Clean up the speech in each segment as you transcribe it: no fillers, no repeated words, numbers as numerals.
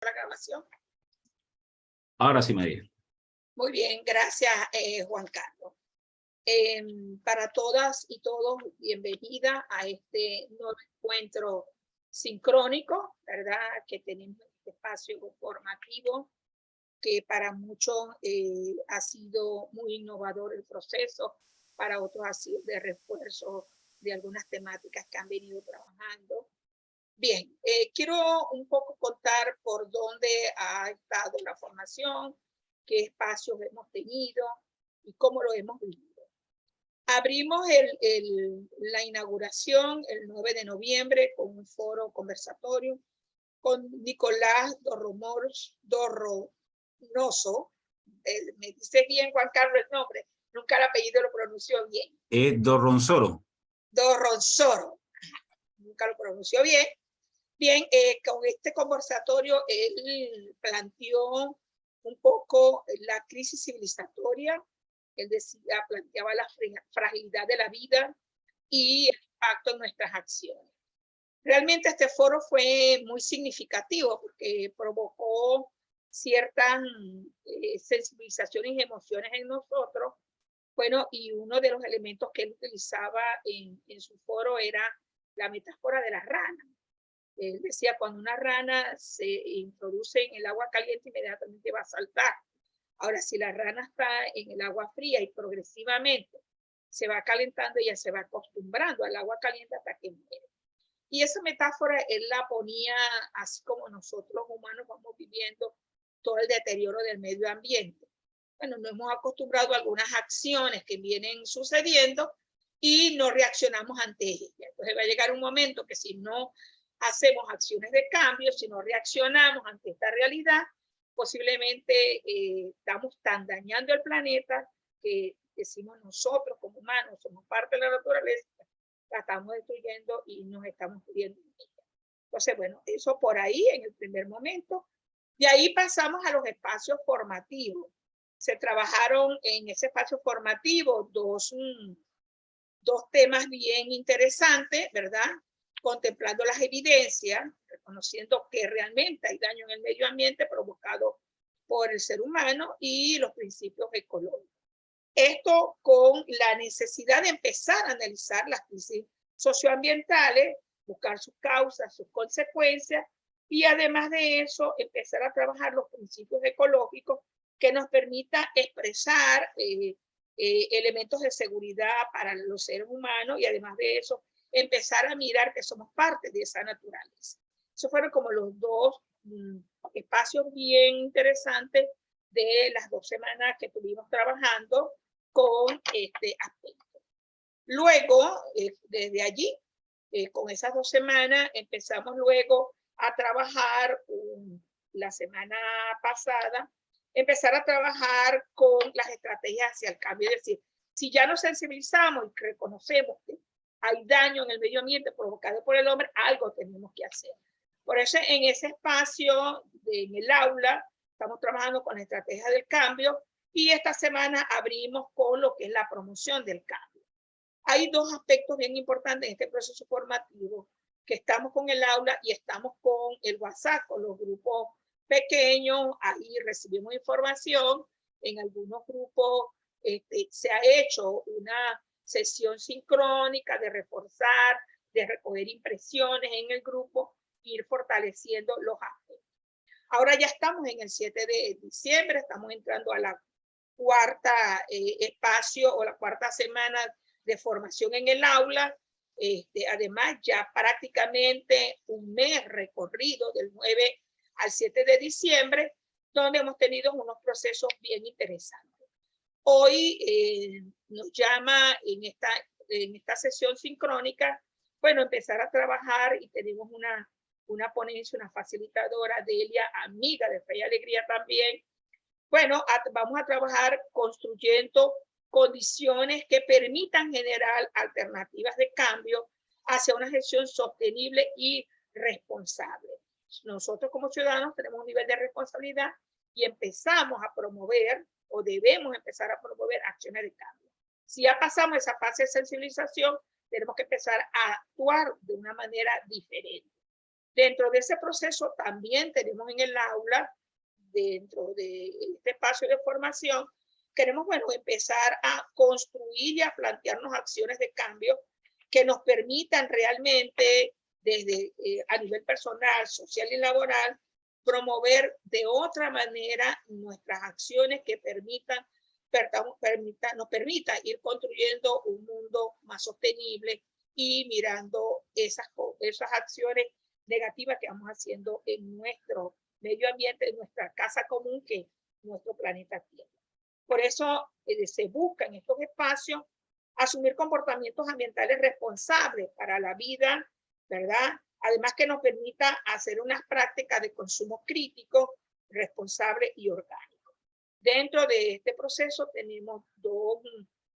la grabación. Ahora sí, María. Muy bien, gracias, Juan Carlos. Para todas y todos, bienvenida a este nuevo encuentro sincrónico, ¿verdad? Que tenemos este espacio formativo que para muchos ha sido muy innovador el proceso, para otros ha sido de refuerzo de algunas temáticas que han venido trabajando. Bien, quiero un poco contar por dónde ha estado la formación, qué espacios hemos tenido y cómo lo hemos vivido. Abrimos la inauguración el 9 de noviembre con un foro conversatorio con Nicolás Dorronoso. Me dice bien, Juan Carlos, el nombre. Nunca el apellido lo pronunció bien. Dorronsoro. Dorronsoro. Nunca lo pronunció bien. Bien, con este conversatorio él planteó un poco la crisis civilizatoria. Él planteaba la fragilidad de la vida y el impacto en nuestras acciones. Realmente este foro fue muy significativo porque provocó ciertas sensibilizaciones y emociones en nosotros. Bueno, y uno de los elementos que él utilizaba en su foro era la metáfora de la rana. Él decía, cuando una rana se introduce en el agua caliente, inmediatamente va a saltar. Ahora, si la rana está en el agua fría y progresivamente se va calentando, ella se va acostumbrando al agua caliente hasta que muere. Y esa metáfora él la ponía así como nosotros los humanos vamos viviendo todo el deterioro del medio ambiente. Bueno, nos hemos acostumbrado a algunas acciones que vienen sucediendo y no reaccionamos ante ellas. Entonces va a llegar un momento que si no hacemos acciones de cambio, si no reaccionamos ante esta realidad, posiblemente estamos tan dañando el planeta que decimos nosotros como humanos, somos parte de la naturaleza, la estamos destruyendo y nos estamos muriendo en ella. Entonces, bueno, eso por ahí en el primer momento. De ahí pasamos a los espacios formativos. Se trabajaron en ese espacio formativo dos temas bien interesantes, ¿verdad? Contemplando las evidencias, reconociendo que realmente hay daño en el medio ambiente provocado por el ser humano y los principios ecológicos. Esto con la necesidad de empezar a analizar las crisis socioambientales, buscar sus causas, sus consecuencias, y además de eso, empezar a trabajar los principios ecológicos que nos permita expresar elementos de seguridad para los seres humanos y además de eso, empezar a mirar que somos parte de esa naturaleza. Esos fueron como los dos espacios bien interesantes de las 2 semanas que estuvimos trabajando con este aspecto. Luego, desde allí, con esas 2 semanas, empezamos luego a trabajar la semana pasada, empezar a trabajar con las estrategias hacia el cambio. Es decir, si ya nos sensibilizamos y reconocemos que hay daño en el medio ambiente provocado por el hombre, algo tenemos que hacer. Por eso, en ese espacio, en el aula, estamos trabajando con la estrategia del cambio y esta semana abrimos con lo que es la promoción del cambio. Hay 2 aspectos bien importantes en este proceso formativo, que estamos con el aula y estamos con el WhatsApp, con los grupos pequeños. Ahí recibimos información. En algunos grupos se ha hecho una sesión sincrónica de reforzar, de recoger impresiones en el grupo, ir fortaleciendo los aspectos. Ahora ya estamos en el 7 de diciembre, estamos entrando a la cuarta espacio o la cuarta semana de formación en el aula. Además, ya prácticamente un mes recorrido del 9 al 7 de diciembre, donde hemos tenido unos procesos bien interesantes. Hoy nos llama en esta sesión sincrónica, bueno, empezar a trabajar y tenemos una ponencia, una facilitadora, Delia, amiga de Fe y Alegría también. Bueno, vamos a trabajar construyendo condiciones que permitan generar alternativas de cambio hacia una gestión sostenible y responsable. Nosotros como ciudadanos tenemos un nivel de responsabilidad y empezamos a promover o debemos empezar a promover acciones de cambio. Si ya pasamos esa fase de sensibilización, tenemos que empezar a actuar de una manera diferente. Dentro de ese proceso también tenemos en el aula, dentro de este espacio de formación, queremos, bueno, empezar a construir y a plantearnos acciones de cambio que nos permitan realmente, desde a nivel personal, social y laboral, promover de otra manera nuestras acciones que nos permita ir construyendo un mundo más sostenible y mirando esas acciones negativas que vamos haciendo en nuestro medio ambiente, en nuestra casa común, que es nuestro planeta Tierra. Por eso se busca en estos espacios asumir comportamientos ambientales responsables para la vida, ¿verdad? Además que nos permita hacer unas prácticas de consumo crítico, responsable y orgánico. Dentro de este proceso tenemos 2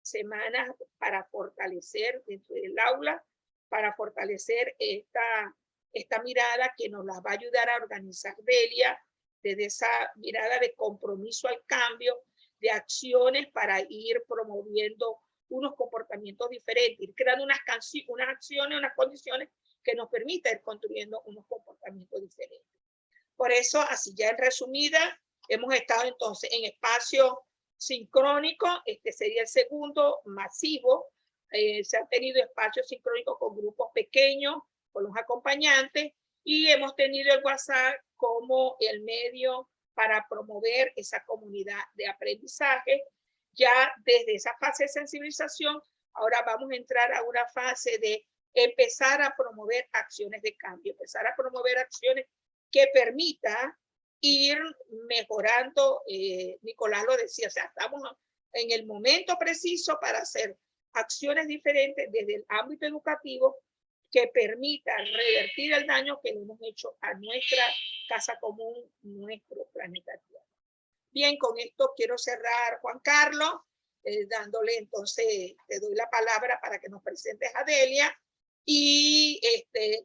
semanas para fortalecer dentro del aula, para fortalecer esta mirada que nos las va a ayudar a organizar Delia, desde esa mirada de compromiso al cambio, de acciones para ir promoviendo unos comportamientos diferentes, ir creando unas acciones, unas condiciones que nos permitan ir construyendo unos comportamientos diferentes. Por eso, así ya en resumida, hemos estado entonces en espacio sincrónico, este sería el segundo, masivo. Se han tenido espacios sincrónicos con grupos pequeños, con los acompañantes, y hemos tenido el WhatsApp como el medio para promover esa comunidad de aprendizaje. Ya desde esa fase de sensibilización, ahora vamos a entrar a una fase de empezar a promover acciones de cambio, empezar a promover acciones que permita ir mejorando. Nicolás lo decía, o sea, estamos en el momento preciso para hacer acciones diferentes desde el ámbito educativo que permitan revertir el daño que le hemos hecho a nuestra casa común, nuestro planeta Tierra. Bien, con esto quiero cerrar, Juan Carlos, dándole entonces, te doy la palabra para que nos presentes a Delia y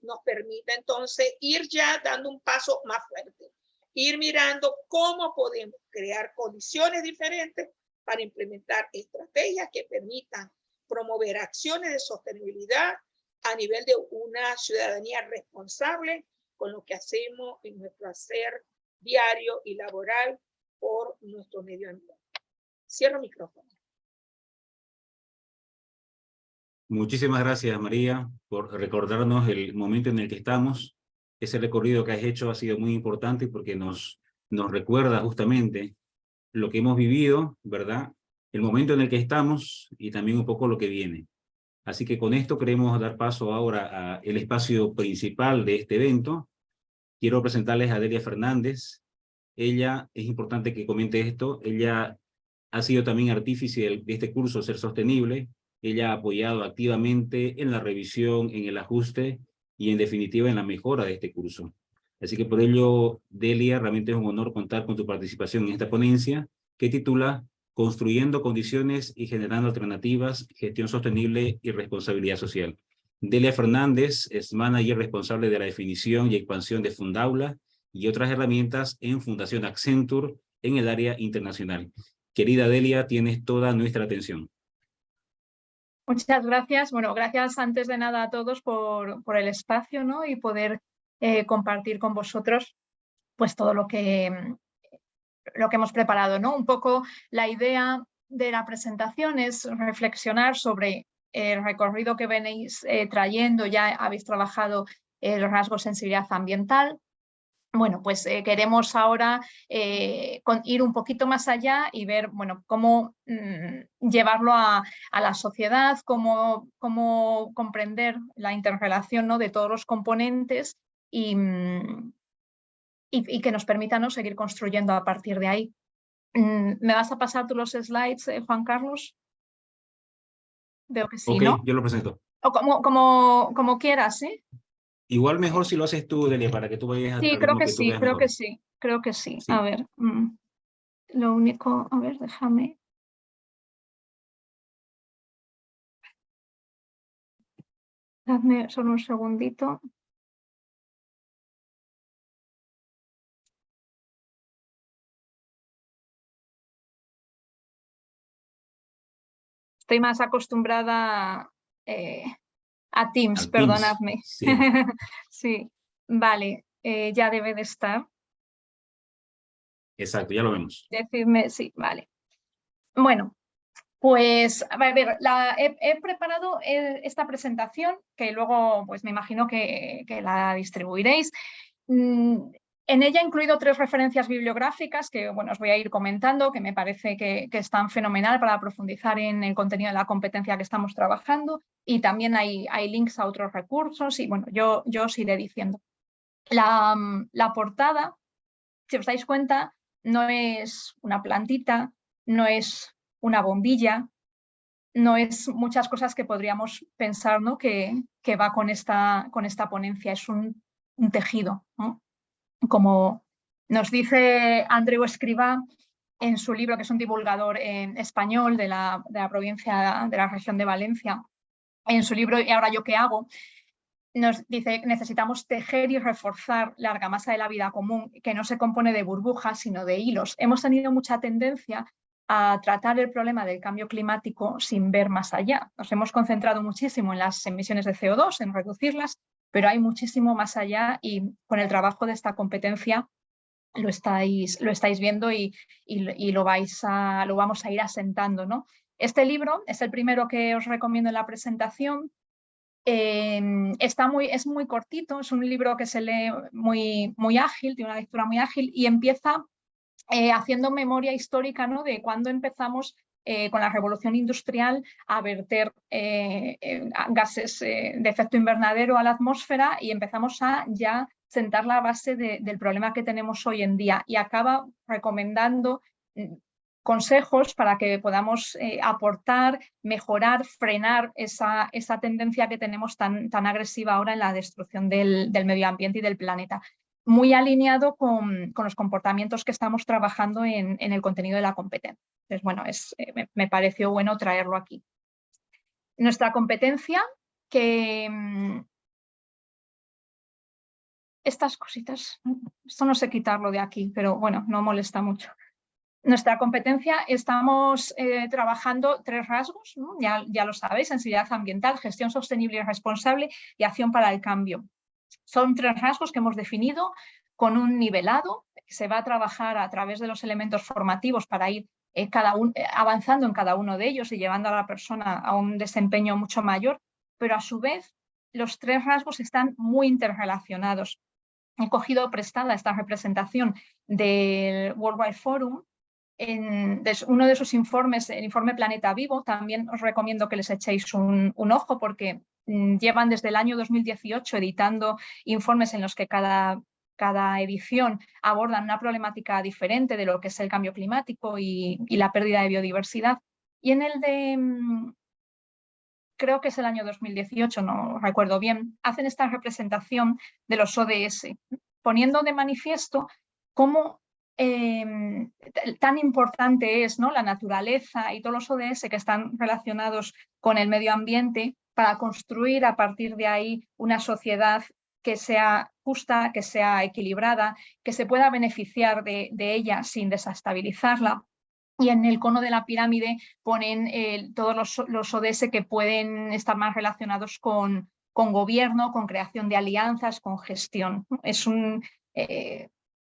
nos permita entonces ir ya dando un paso más fuerte, ir mirando cómo podemos crear condiciones diferentes para implementar estrategias que permitan promover acciones de sostenibilidad a nivel de una ciudadanía responsable con lo que hacemos en nuestro hacer diario y laboral por nuestro medio ambiente. Cierro micrófono. Muchísimas gracias, María, por recordarnos el momento en el que estamos. Ese recorrido que has hecho ha sido muy importante porque nos recuerda justamente lo que hemos vivido, ¿verdad? El momento en el que estamos y también un poco lo que viene. Así que con esto queremos dar paso ahora al espacio principal de este evento. Quiero presentarles a Delia Fernández. Ella, es importante que comente esto, ella ha sido también artífice de este curso Ser Sostenible. Ella ha apoyado activamente en la revisión, en el ajuste y en definitiva en la mejora de este curso. Así que por ello, Delia, realmente es un honor contar con tu participación en esta ponencia que titula Construyendo condiciones y generando alternativas, gestión sostenible y responsabilidad social. Delia Fernández es manager responsable de la definición y expansión de Fundaula y otras herramientas en Fundación Accenture en el área internacional. Querida Delia, tienes toda nuestra atención. Muchas gracias. Bueno, gracias antes de nada a todos por el espacio, ¿no? Y poder compartir con vosotros pues todo lo que hemos preparado, ¿no? Un poco la idea de la presentación es reflexionar sobre el recorrido que venéis trayendo. Ya habéis trabajado el rasgo sensibilidad ambiental. Bueno, pues queremos ahora ir un poquito más allá y ver, bueno, cómo llevarlo a la sociedad, cómo comprender la interrelación, ¿no? De todos los componentes y que nos permita, ¿no? Seguir construyendo a partir de ahí. ¿Me vas a pasar tú los slides, Juan Carlos? Veo que sí, Ok, ¿no? yo lo presento. O como quieras, ¿eh? Igual mejor si lo haces tú, Delia, para que tú vayas Sí, al creo ritmo que que tú sí, veas creo mejor. que sí, creo que sí. Sí. A ver, lo único, a ver, déjame. Dadme solo un segundito. Estoy más acostumbrada a Teams, Al Teams, perdonadme. sí. Sí. Vale, ya debe de estar. Exacto, ya lo vemos. Decidme, sí, vale. Bueno, pues a ver, he preparado esta presentación que luego pues me imagino que la distribuiréis. En ella he incluido 3 referencias bibliográficas que bueno, os voy a ir comentando, que me parece que están fenomenal para profundizar en el contenido de la competencia que estamos trabajando, y también hay links a otros recursos y bueno, yo os iré diciendo. La portada, si os dais cuenta, no es una plantita, no es una bombilla, no es muchas cosas que podríamos pensar, ¿no? que va con esta ponencia, es un tejido, ¿no? Como nos dice Andreu Escrivá en su libro, que es un divulgador español de la provincia, de la región de Valencia, en su libro ¿Y ahora yo qué hago?, nos dice que necesitamos tejer y reforzar la argamasa de la vida común, que no se compone de burbujas, sino de hilos. Hemos tenido mucha tendencia a tratar el problema del cambio climático sin ver más allá. Nos hemos concentrado muchísimo en las emisiones de CO2, en reducirlas, pero hay muchísimo más allá y con el trabajo de esta competencia lo estáis viendo y lo vamos a ir asentando, ¿no? Este libro es el primero que os recomiendo en la presentación. Es muy cortito, es un libro que se lee muy ágil, tiene una lectura muy ágil y empieza haciendo memoria histórica, ¿no? De cuando empezamos con la revolución industrial a verter gases de efecto invernadero a la atmósfera y empezamos a ya sentar la base del problema que tenemos hoy en día, y acaba recomendando consejos para que podamos aportar, mejorar, frenar esa tendencia que tenemos tan agresiva ahora en la destrucción del medio ambiente y del planeta. Muy alineado con los comportamientos que estamos trabajando en el contenido de la competencia. Entonces, bueno, me pareció bueno traerlo aquí. Nuestra competencia, que estas cositas, esto no sé quitarlo de aquí, pero bueno, no molesta mucho. Nuestra competencia, estamos trabajando 3 rasgos, ¿no? Ya lo sabéis: sensibilidad ambiental, gestión sostenible y responsable y acción para el cambio. Son 3 rasgos que hemos definido con un nivelado que se va a trabajar a través de los elementos formativos para ir avanzando en cada uno de ellos y llevando a la persona a un desempeño mucho mayor, pero a su vez los 3 rasgos están muy interrelacionados. He cogido prestada esta representación del World Wide Forum, uno de sus informes, el informe Planeta Vivo. También os recomiendo que les echéis un ojo, porque llevan desde el año 2018 editando informes en los que cada edición abordan una problemática diferente de lo que es el cambio climático y la pérdida de biodiversidad. Y en el de, creo que es el año 2018, no recuerdo bien, hacen esta representación de los ODS, poniendo de manifiesto cómo tan importante es, ¿no?, la naturaleza y todos los ODS que están relacionados con el medio ambiente para construir a partir de ahí una sociedad que sea justa, que sea equilibrada, que se pueda beneficiar de ella sin desestabilizarla. Y en el cono de la pirámide ponen todos los ODS que pueden estar más relacionados con gobierno, con creación de alianzas, con gestión.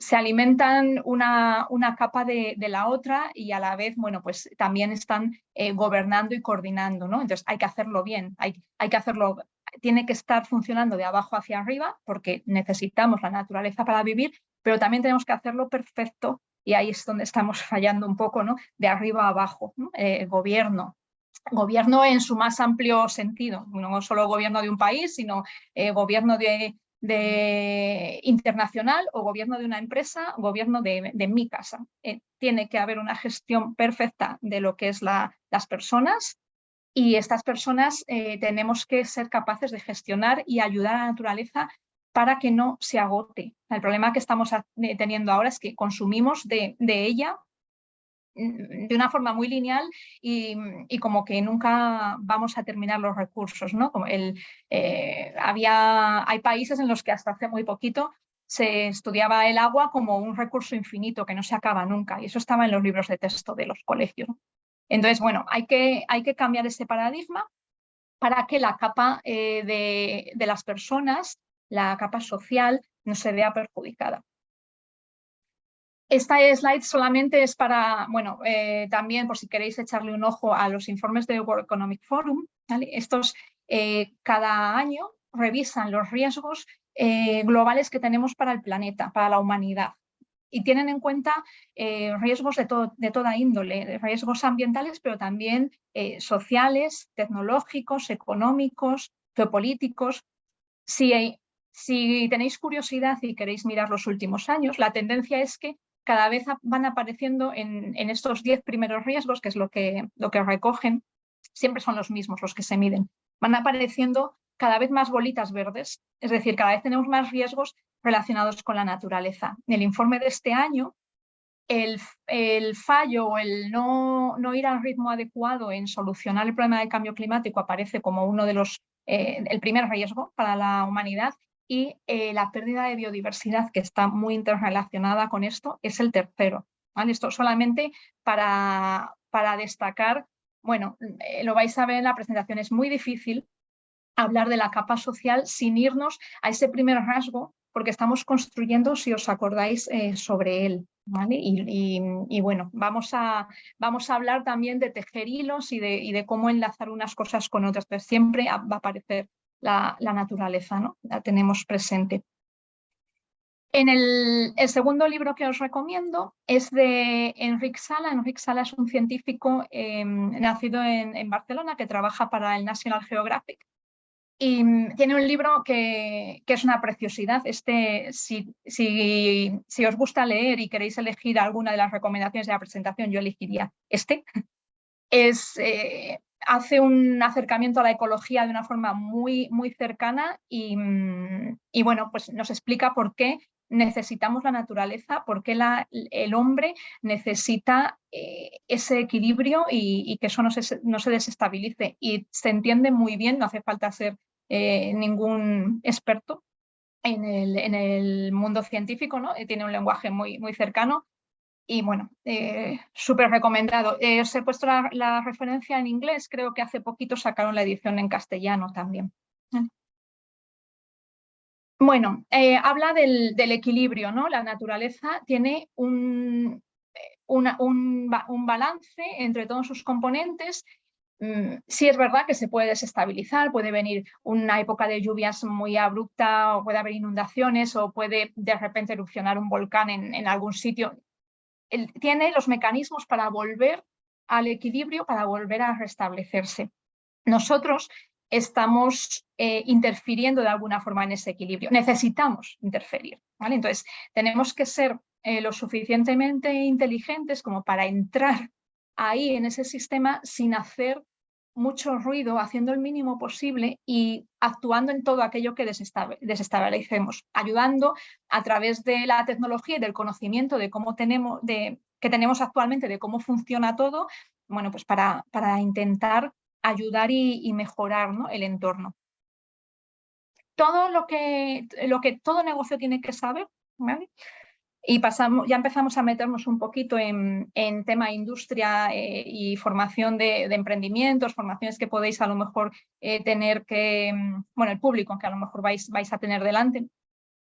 Se alimentan una capa de la otra y a la vez, bueno, pues también están gobernando y coordinando, ¿no? Entonces hay que hacerlo bien, hay que hacerlo, tiene que estar funcionando de abajo hacia arriba, porque necesitamos la naturaleza para vivir, pero también tenemos que hacerlo perfecto, y ahí es donde estamos fallando un poco, ¿no? De arriba a abajo, ¿no? Gobierno en su más amplio sentido, no solo gobierno de un país, sino gobierno internacional, o gobierno de una empresa, gobierno de mi casa. Tiene que haber una gestión perfecta de lo que es las personas, y estas personas tenemos que ser capaces de gestionar y ayudar a la naturaleza para que no se agote. El problema que estamos teniendo ahora es que consumimos de ella de una forma muy lineal y como que nunca vamos a terminar los recursos, ¿no? Como hay países en los que hasta hace muy poquito se estudiaba el agua como un recurso infinito que no se acaba nunca, y eso estaba en los libros de texto de los colegios, ¿no? Entonces, bueno, hay que cambiar ese paradigma para que la capa de las personas la capa social no se vea perjudicada. Esta slide solamente es para, bueno, también por si queréis echarle un ojo a los informes de World Economic Forum, ¿vale? Estos cada año revisan los riesgos globales que tenemos para el planeta, para la humanidad. Y tienen en cuenta riesgos de toda índole, riesgos ambientales, pero también sociales, tecnológicos, económicos, geopolíticos. Si tenéis curiosidad y queréis mirar los últimos años, la tendencia es que cada vez van apareciendo en estos 10 primeros riesgos, que es lo que recogen, siempre son los mismos los que se miden, van apareciendo cada vez más bolitas verdes, es decir, cada vez tenemos más riesgos relacionados con la naturaleza. En el informe de este año, el fallo o el no ir al ritmo adecuado en solucionar el problema del cambio climático aparece como uno de los, el primer riesgo para la humanidad, y la pérdida de biodiversidad, que está muy interrelacionada con esto, es el tercero, ¿vale? Esto solamente para destacar, bueno, lo vais a ver en la presentación, es muy difícil hablar de la capa social sin irnos a ese primer rasgo, porque estamos construyendo, si os acordáis, sobre él, ¿vale? Y bueno, vamos a hablar también de tejer hilos y de cómo enlazar unas cosas con otras, pero siempre va a aparecer la naturaleza, ¿no? La tenemos presente. En el segundo libro que os recomiendo es de Enric Sala. Enric Sala es un científico nacido en Barcelona, que trabaja para el National Geographic. Y tiene un libro que es una preciosidad. Si os gusta leer y queréis elegir alguna de las recomendaciones de la presentación, yo elegiría este. Hace un acercamiento a la ecología de una forma muy, muy cercana y bueno, pues nos explica por qué necesitamos la naturaleza, por qué el hombre necesita ese equilibrio y que eso no se desestabilice. Y se entiende muy bien, no hace falta ser ningún experto en el mundo científico, ¿no? Tiene un lenguaje muy, muy cercano. Y bueno, súper recomendado. Os he puesto la referencia en inglés, creo que hace poquito sacaron la edición en castellano también. Bueno, habla del equilibrio, ¿no? La naturaleza tiene un balance entre todos sus componentes. Sí es verdad que se puede desestabilizar, puede venir una época de lluvias muy abrupta, o puede haber inundaciones, o puede de repente erupcionar un volcán en algún sitio. Tiene los mecanismos para volver al equilibrio, para volver a restablecerse. Nosotros estamos interfiriendo de alguna forma en ese equilibrio. Necesitamos interferir, ¿vale? Entonces, tenemos que ser lo suficientemente inteligentes como para entrar ahí en ese sistema sin hacer mucho ruido, haciendo el mínimo posible y actuando en todo aquello que desestabilicemos, ayudando a través de la tecnología y del conocimiento de cómo que tenemos actualmente, de cómo funciona todo, bueno, pues para intentar ayudar y mejorar, ¿no?, el entorno. Todo lo que todo negocio tiene que saber, ¿vale? Y ya empezamos a meternos un poquito en tema industria y formación de emprendimientos, formaciones que podéis a lo mejor tener bueno, el público que a lo mejor vais a tener delante.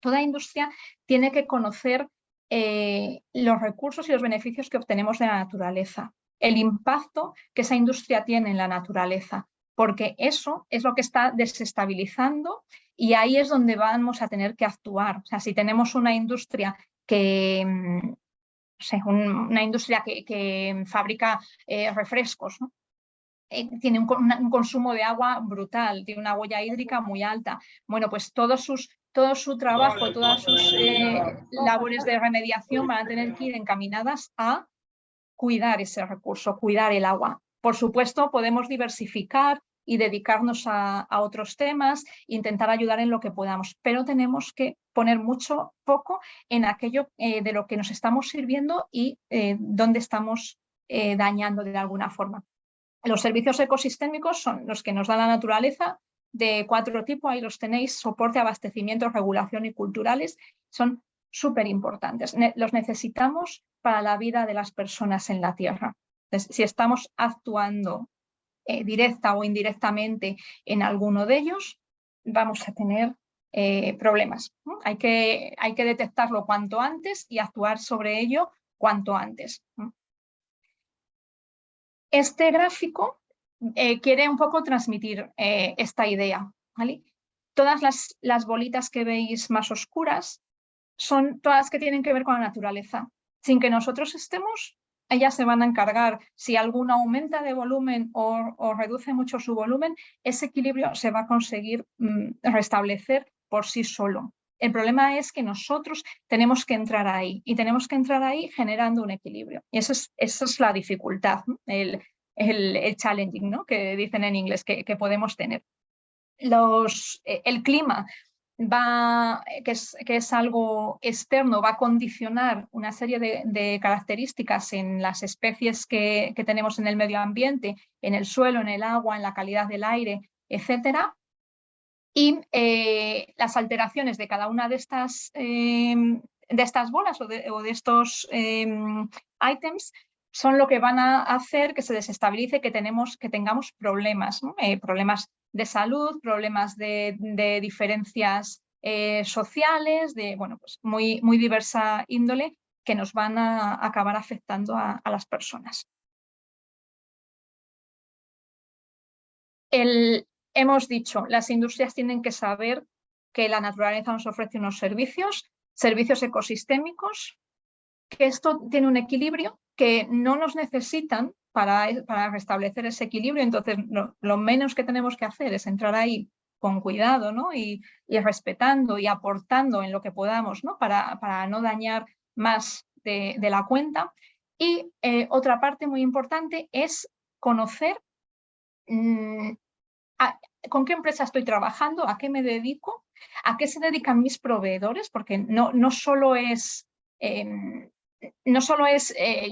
Toda industria tiene que conocer los recursos y los beneficios que obtenemos de la naturaleza, el impacto que esa industria tiene en la naturaleza, porque eso es lo que está desestabilizando y ahí es donde vamos a tener que actuar. O sea, si tenemos una industria una industria que fabrica refrescos, ¿no? Tiene un consumo de agua brutal, tiene una huella hídrica muy alta. Bueno, pues todo su trabajo, todas sus labores de remediación van a tener que ir encaminadas a cuidar ese recurso, cuidar el agua. Por supuesto, podemos diversificar y dedicarnos a otros temas, intentar ayudar en lo que podamos, pero tenemos que poner mucho foco en aquello de lo que nos estamos sirviendo y dónde estamos dañando de alguna forma. Los servicios ecosistémicos son los que nos da la naturaleza, de 4 tipos, ahí los tenéis: soporte, abastecimiento, regulación y culturales. Son súper importantes, los necesitamos para la vida de las personas en la Tierra. Entonces, si estamos actuando directa o indirectamente en alguno de ellos, vamos a tener problemas, ¿no? Hay que detectarlo cuanto antes y actuar sobre ello cuanto antes, ¿no? Este gráfico quiere un poco transmitir esta idea, ¿vale? Todas las bolitas que veis más oscuras son todas que tienen que ver con la naturaleza. Sin que nosotros estemos, ellas se van a encargar. Si alguna aumenta de volumen o reduce mucho su volumen, ese equilibrio se va a conseguir restablecer por sí solo. El problema es que nosotros tenemos que entrar ahí y tenemos que entrar ahí generando un equilibrio. Y esa es la dificultad, ¿no? el challenging, ¿no? Que dicen en inglés que podemos tener. El clima que es algo externo, va a condicionar una serie de características en las especies que tenemos en el medio ambiente, en el suelo, en el agua, en la calidad del aire, etcétera. Y las alteraciones de cada una de estas bolas o de estos ítems son lo que van a hacer que se desestabilice, que tengamos problemas, ¿no? Problemas de salud, problemas de diferencias sociales, de pues muy diversa índole, que nos van a acabar afectando a las personas. Hemos dicho, las industrias tienen que saber que la naturaleza nos ofrece unos servicios ecosistémicos, que esto tiene un equilibrio, que no nos necesitan para restablecer ese equilibrio. Entonces, lo menos que tenemos que hacer es entrar ahí con cuidado, ¿no? y respetando y aportando en lo que podamos, ¿no? Para no dañar más de la cuenta. Y otra parte muy importante es conocer con qué empresa estoy trabajando, a qué me dedico, a qué se dedican mis proveedores, porque no solo es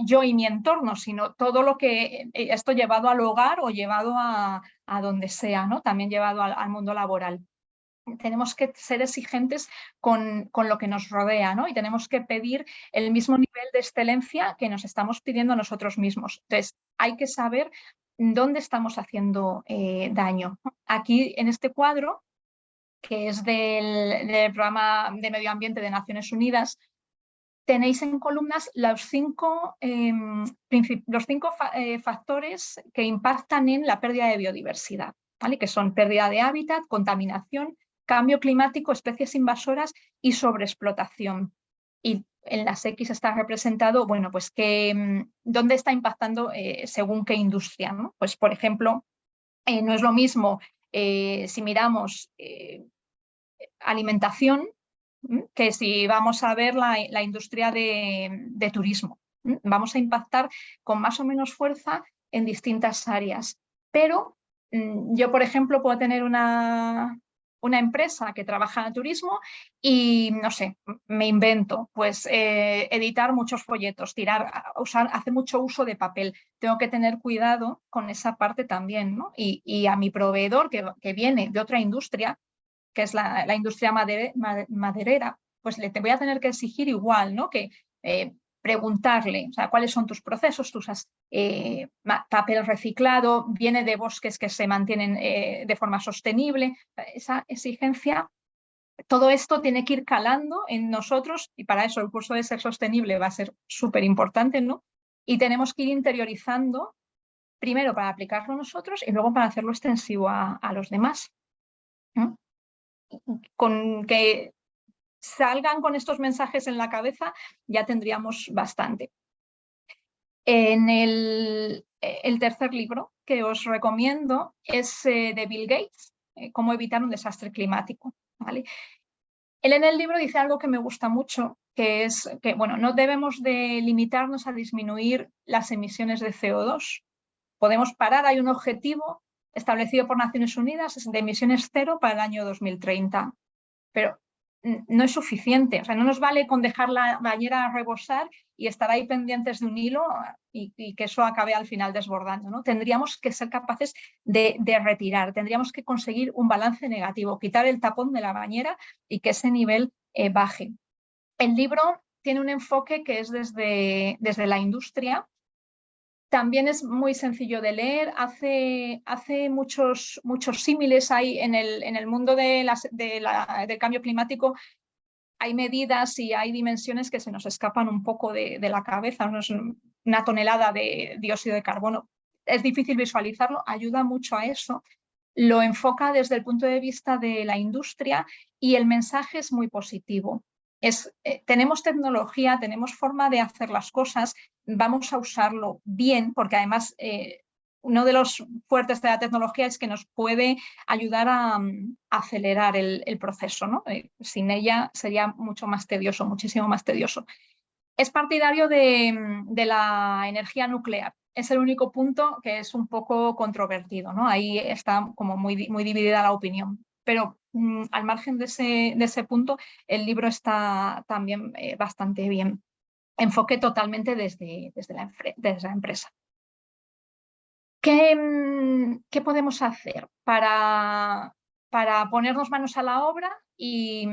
yo y mi entorno, sino todo lo que esto llevado al hogar o llevado a donde sea, ¿no? También llevado al mundo laboral. Tenemos que ser exigentes con lo que nos rodea, ¿no? Y tenemos que pedir el mismo nivel de excelencia que nos estamos pidiendo a nosotros mismos. Entonces, hay que saber dónde estamos haciendo daño. Aquí, en este cuadro, que es del Programa de Medio Ambiente de Naciones Unidas, tenéis en columnas los cinco factores que impactan en la pérdida de biodiversidad, ¿vale? Que son pérdida de hábitat, contaminación, cambio climático, especies invasoras y sobreexplotación. Y en las X está representado, pues dónde está impactando según qué industria, ¿no? Pues, por ejemplo, no es lo mismo si miramos alimentación, que si vamos a ver la industria de turismo. Vamos a impactar con más o menos fuerza en distintas áreas. Pero yo, por ejemplo, puedo tener una empresa que trabaja en turismo y, no sé, me invento, pues editar muchos folletos, hacer mucho uso de papel. Tengo que tener cuidado con esa parte también, ¿no? Y a mi proveedor que viene de otra industria, que es la industria maderera, pues te voy a tener que exigir igual, ¿no? Que preguntarle, o sea, cuáles son tus procesos, tú usas papel reciclado, viene de bosques que se mantienen de forma sostenible. Esa exigencia, todo esto tiene que ir calando en nosotros, y para eso el curso de Ser Sostenible va a ser súper importante, ¿no? Y tenemos que ir interiorizando, primero para aplicarlo nosotros y luego para hacerlo extensivo a los demás, ¿no? Con que salgan con estos mensajes en la cabeza ya tendríamos bastante. En el tercer libro que os recomiendo es de Bill Gates, Cómo evitar un desastre climático, ¿vale? Él en el libro dice algo que me gusta mucho, que es que no debemos de limitarnos a disminuir las emisiones de CO2. Podemos parar, hay un objetivo establecido por Naciones Unidas de emisiones cero para el año 2030. Pero no es suficiente, o sea, no nos vale con dejar la bañera rebosar y estar ahí pendientes de un hilo y que eso acabe al final desbordando, ¿no? Tendríamos que ser capaces de retirar, tendríamos que conseguir un balance negativo, quitar el tapón de la bañera y que ese nivel baje. El libro tiene un enfoque que es desde la industria, También es muy sencillo de leer, hace muchos símiles ahí en el mundo del cambio climático. Hay medidas y hay dimensiones que se nos escapan un poco de la cabeza. ¿No? Es una tonelada de dióxido de carbono. Es difícil visualizarlo, ayuda mucho a eso. Lo enfoca desde el punto de vista de la industria y el mensaje es muy positivo. Tenemos tecnología, tenemos forma de hacer las cosas, vamos a usarlo bien, porque además uno de los fuertes de la tecnología es que nos puede ayudar a acelerar el proceso, ¿no? Sin ella sería mucho más tedioso, muchísimo más tedioso. Es partidario de la energía nuclear. Es el único punto que es un poco controvertido, ¿no? Ahí está como muy dividida la opinión. Pero al margen de ese punto, el libro está también bastante bien. Enfoque totalmente desde la empresa. ¿Qué podemos hacer para ponernos manos a la obra? Y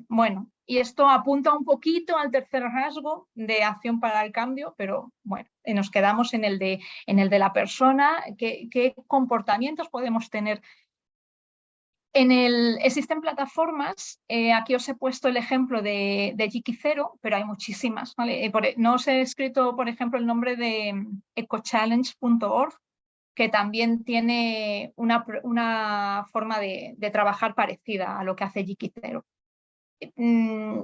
bueno, y esto apunta un poquito al tercer rasgo de acción para el cambio, pero bueno, nos quedamos en el de la persona. ¿Qué comportamientos podemos tener? Existen plataformas, aquí os he puesto el ejemplo de Gikizero, pero hay muchísimas, ¿vale? No os he escrito, por ejemplo, el nombre de ecochallenge.org, que también tiene una forma de trabajar parecida a lo que hace Gikizero.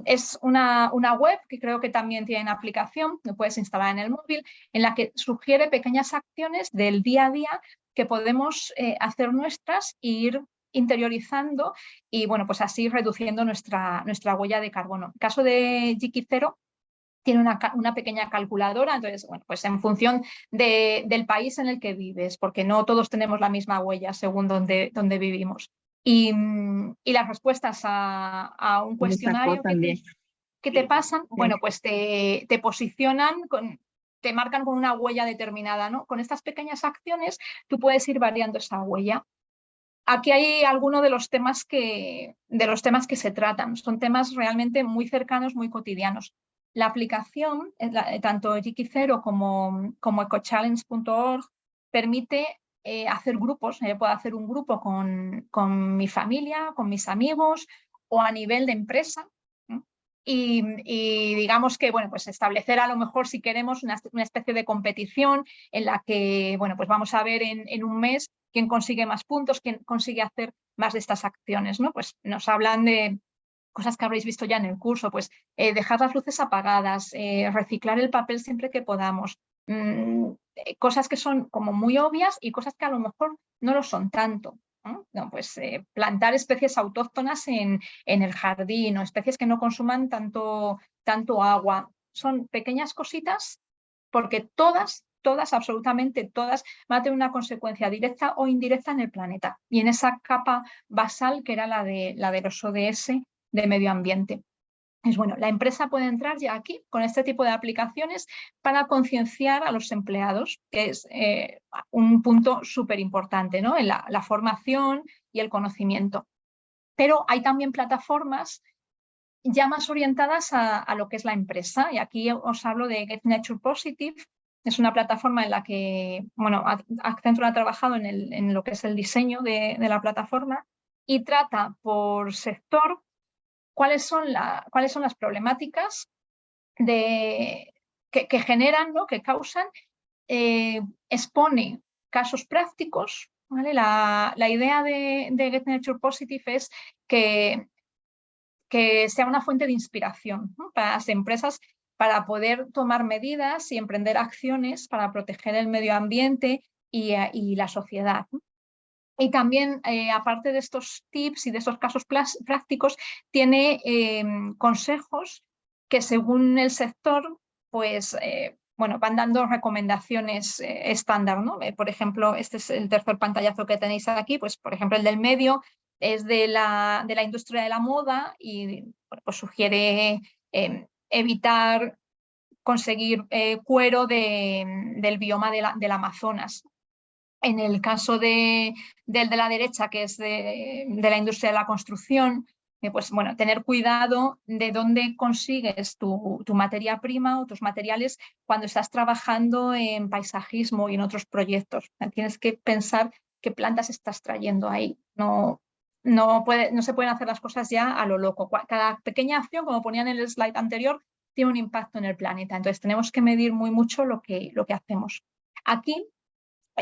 Es una web que creo que también tiene aplicación, que puedes instalar en el móvil, en la que sugiere pequeñas acciones del día a día que podemos hacer nuestras e ir interiorizando y bueno, pues así reduciendo nuestra huella de carbono. En el caso de Gikizero, tiene una pequeña calculadora, entonces, bueno, pues en función del país en el que vives, porque no todos tenemos la misma huella según donde vivimos. Y las respuestas a un cuestionario que te pasan, bueno, pues te posicionan, te marcan con una huella determinada, ¿no? Con estas pequeñas acciones tú puedes ir variando esa huella. Aquí hay algunos de los temas que se tratan. Son temas realmente muy cercanos, muy cotidianos. La aplicación, tanto Gikizero como ecochallenge.org, permite hacer grupos. Yo puedo hacer un grupo con mi familia, con mis amigos o a nivel de empresa. Y digamos que, bueno, pues establecer a lo mejor, si queremos, una especie de competición en la que, bueno, pues vamos a ver en un mes quién consigue más puntos, quién consigue hacer más de estas acciones, ¿no? Pues nos hablan de cosas que habréis visto ya en el curso, pues dejar las luces apagadas, reciclar el papel siempre que podamos, cosas que son como muy obvias y cosas que a lo mejor no lo son tanto. No, pues plantar especies autóctonas en el jardín o especies que no consuman tanto agua. Son pequeñas cositas porque todas, absolutamente todas, van a tener una consecuencia directa o indirecta en el planeta y en esa capa basal que era la de los ODS de medio ambiente. Es bueno, la empresa puede entrar ya aquí con este tipo de aplicaciones para concienciar a los empleados, que es un punto súper importante, ¿no? En la formación y el conocimiento. Pero hay también plataformas ya más orientadas a lo que es la empresa. Y aquí os hablo de Get Nature Positive. Es una plataforma en la que, bueno, Accenture ha trabajado en lo que es el diseño de la plataforma y trata por sector cuáles son las problemáticas que generan, ¿no? Que causan, expone casos prácticos. ¿Vale? La idea de Get Nature Positive es que sea una fuente de inspiración, ¿no? Para las empresas, para poder tomar medidas y emprender acciones para proteger el medio ambiente y la sociedad, ¿no? Y también, aparte de estos tips y de estos casos prácticos, tiene consejos que según el sector, pues, bueno, van dando recomendaciones estándar, ¿no? Por ejemplo, este es el tercer pantallazo que tenéis aquí, pues, por ejemplo, el del medio es de la industria de la moda y bueno, pues sugiere evitar conseguir cuero del bioma del Amazonas. En el caso del de la derecha, que es de la industria de la construcción, Pues bueno, tener cuidado de dónde consigues tu materia prima o tus materiales cuando estás trabajando en paisajismo y en otros proyectos. Tienes que pensar qué plantas estás trayendo ahí. No se pueden hacer las cosas ya a lo loco. Cada pequeña acción, como ponían en el slide anterior, tiene un impacto en el planeta. Entonces tenemos que medir muy mucho lo que hacemos. Aquí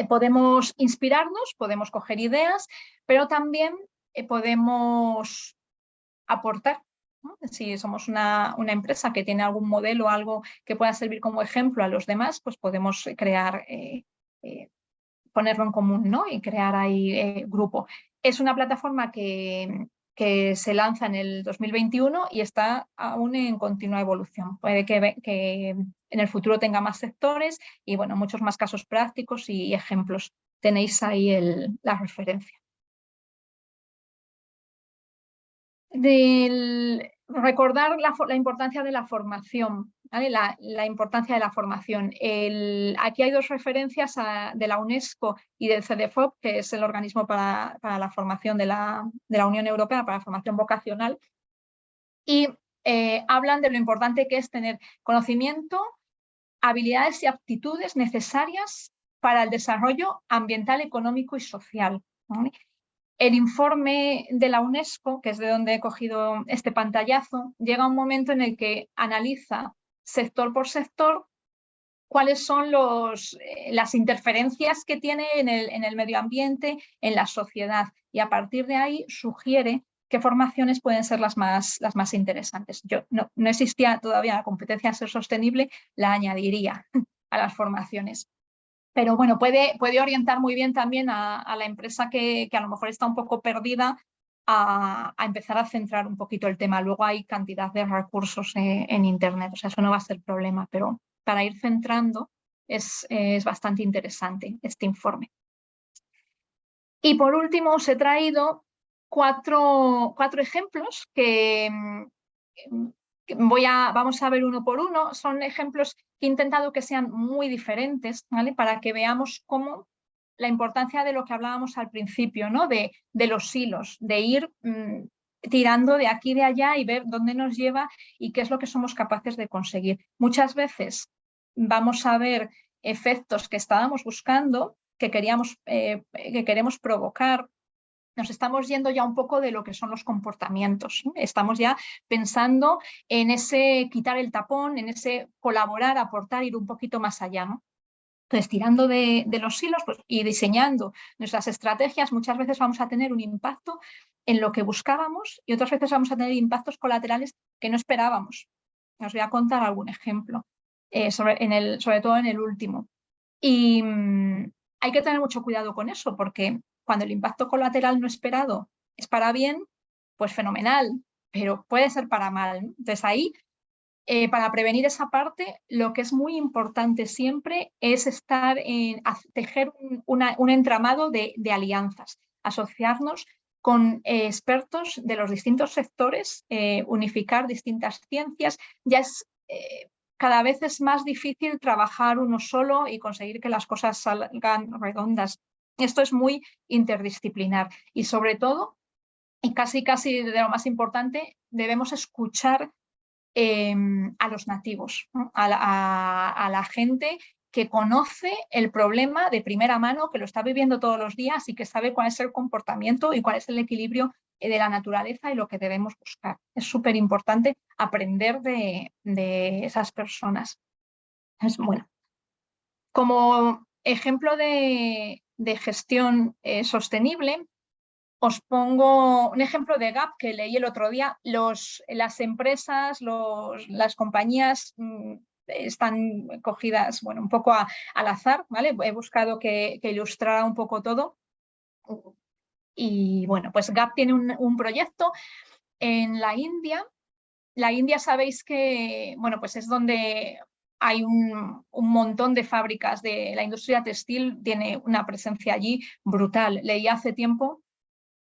podemos inspirarnos, podemos coger ideas, pero también podemos aportar, ¿no? Si somos una empresa que tiene algún modelo, algo que pueda servir como ejemplo a los demás, pues podemos crear, ponerlo en común, ¿no? Y crear ahí grupo. Es una plataforma que se lanza en el 2021 y está aún en continua evolución. Puede que en el futuro tenga más sectores y bueno, muchos más casos prácticos y ejemplos. Tenéis ahí la referencia. Recordar la importancia de la formación, ¿vale? La importancia de la formación. Aquí hay dos referencias de la UNESCO y del CEDEFOP, que es el organismo para la formación de la Unión Europea, para la formación vocacional, y hablan de lo importante que es tener conocimiento, habilidades y aptitudes necesarias para el desarrollo ambiental, económico y social, ¿vale? El informe de la UNESCO, que es de donde he cogido este pantallazo, llega a un momento en el que analiza sector por sector cuáles son las interferencias que tiene en el medio ambiente, en la sociedad, y a partir de ahí sugiere qué formaciones pueden ser las más interesantes. No existía todavía la competencia de ser sostenible, la añadiría a las formaciones. Pero bueno, puede orientar muy bien también a la empresa que a lo mejor está un poco perdida a empezar a centrar un poquito el tema. Luego hay cantidad de recursos en Internet, o sea, eso no va a ser problema, pero para ir centrando es bastante interesante este informe. Y por último os he traído cuatro ejemplos que vamos a ver uno por uno. Son ejemplos que he intentado que sean muy diferentes, ¿vale? Para que veamos cómo la importancia de lo que hablábamos al principio, ¿no? De los hilos, de ir tirando de aquí y de allá y ver dónde nos lleva y qué es lo que somos capaces de conseguir. Muchas veces vamos a ver efectos que estábamos buscando, que queremos provocar. Nos estamos yendo ya un poco de lo que son los comportamientos, ¿no? Estamos ya pensando en ese quitar el tapón, en ese colaborar, aportar, ir un poquito más allá, ¿no? Entonces, tirando de los hilos pues, y diseñando nuestras estrategias, muchas veces vamos a tener un impacto en lo que buscábamos y otras veces vamos a tener impactos colaterales que no esperábamos. Os voy a contar algún ejemplo, sobre todo en el último. Y hay que tener mucho cuidado con eso, porque cuando el impacto colateral no esperado es para bien, pues fenomenal, pero puede ser para mal. Entonces ahí, para prevenir esa parte, lo que es muy importante siempre es tejer un entramado de alianzas, asociarnos con expertos de los distintos sectores, unificar distintas ciencias. Ya es cada vez es más difícil trabajar uno solo y conseguir que las cosas salgan redondas. Esto es muy interdisciplinar y sobre todo, y casi de lo más importante, debemos escuchar a los nativos, ¿no? a la gente que conoce el problema de primera mano, que lo está viviendo todos los días y que sabe cuál es el comportamiento y cuál es el equilibrio de la naturaleza y lo que debemos buscar. Es súper importante aprender de esas personas. Bueno, como ejemplo de gestión sostenible, os pongo un ejemplo de gap que leí el otro día. Las empresas, las compañías están cogidas, bueno, un poco al azar, ¿vale? He buscado que ilustrara un poco todo. Y bueno, pues Gap tiene un proyecto en la India. La India sabéis que, bueno, pues es donde hay un montón de fábricas de la industria textil, tiene una presencia allí brutal. Leí hace tiempo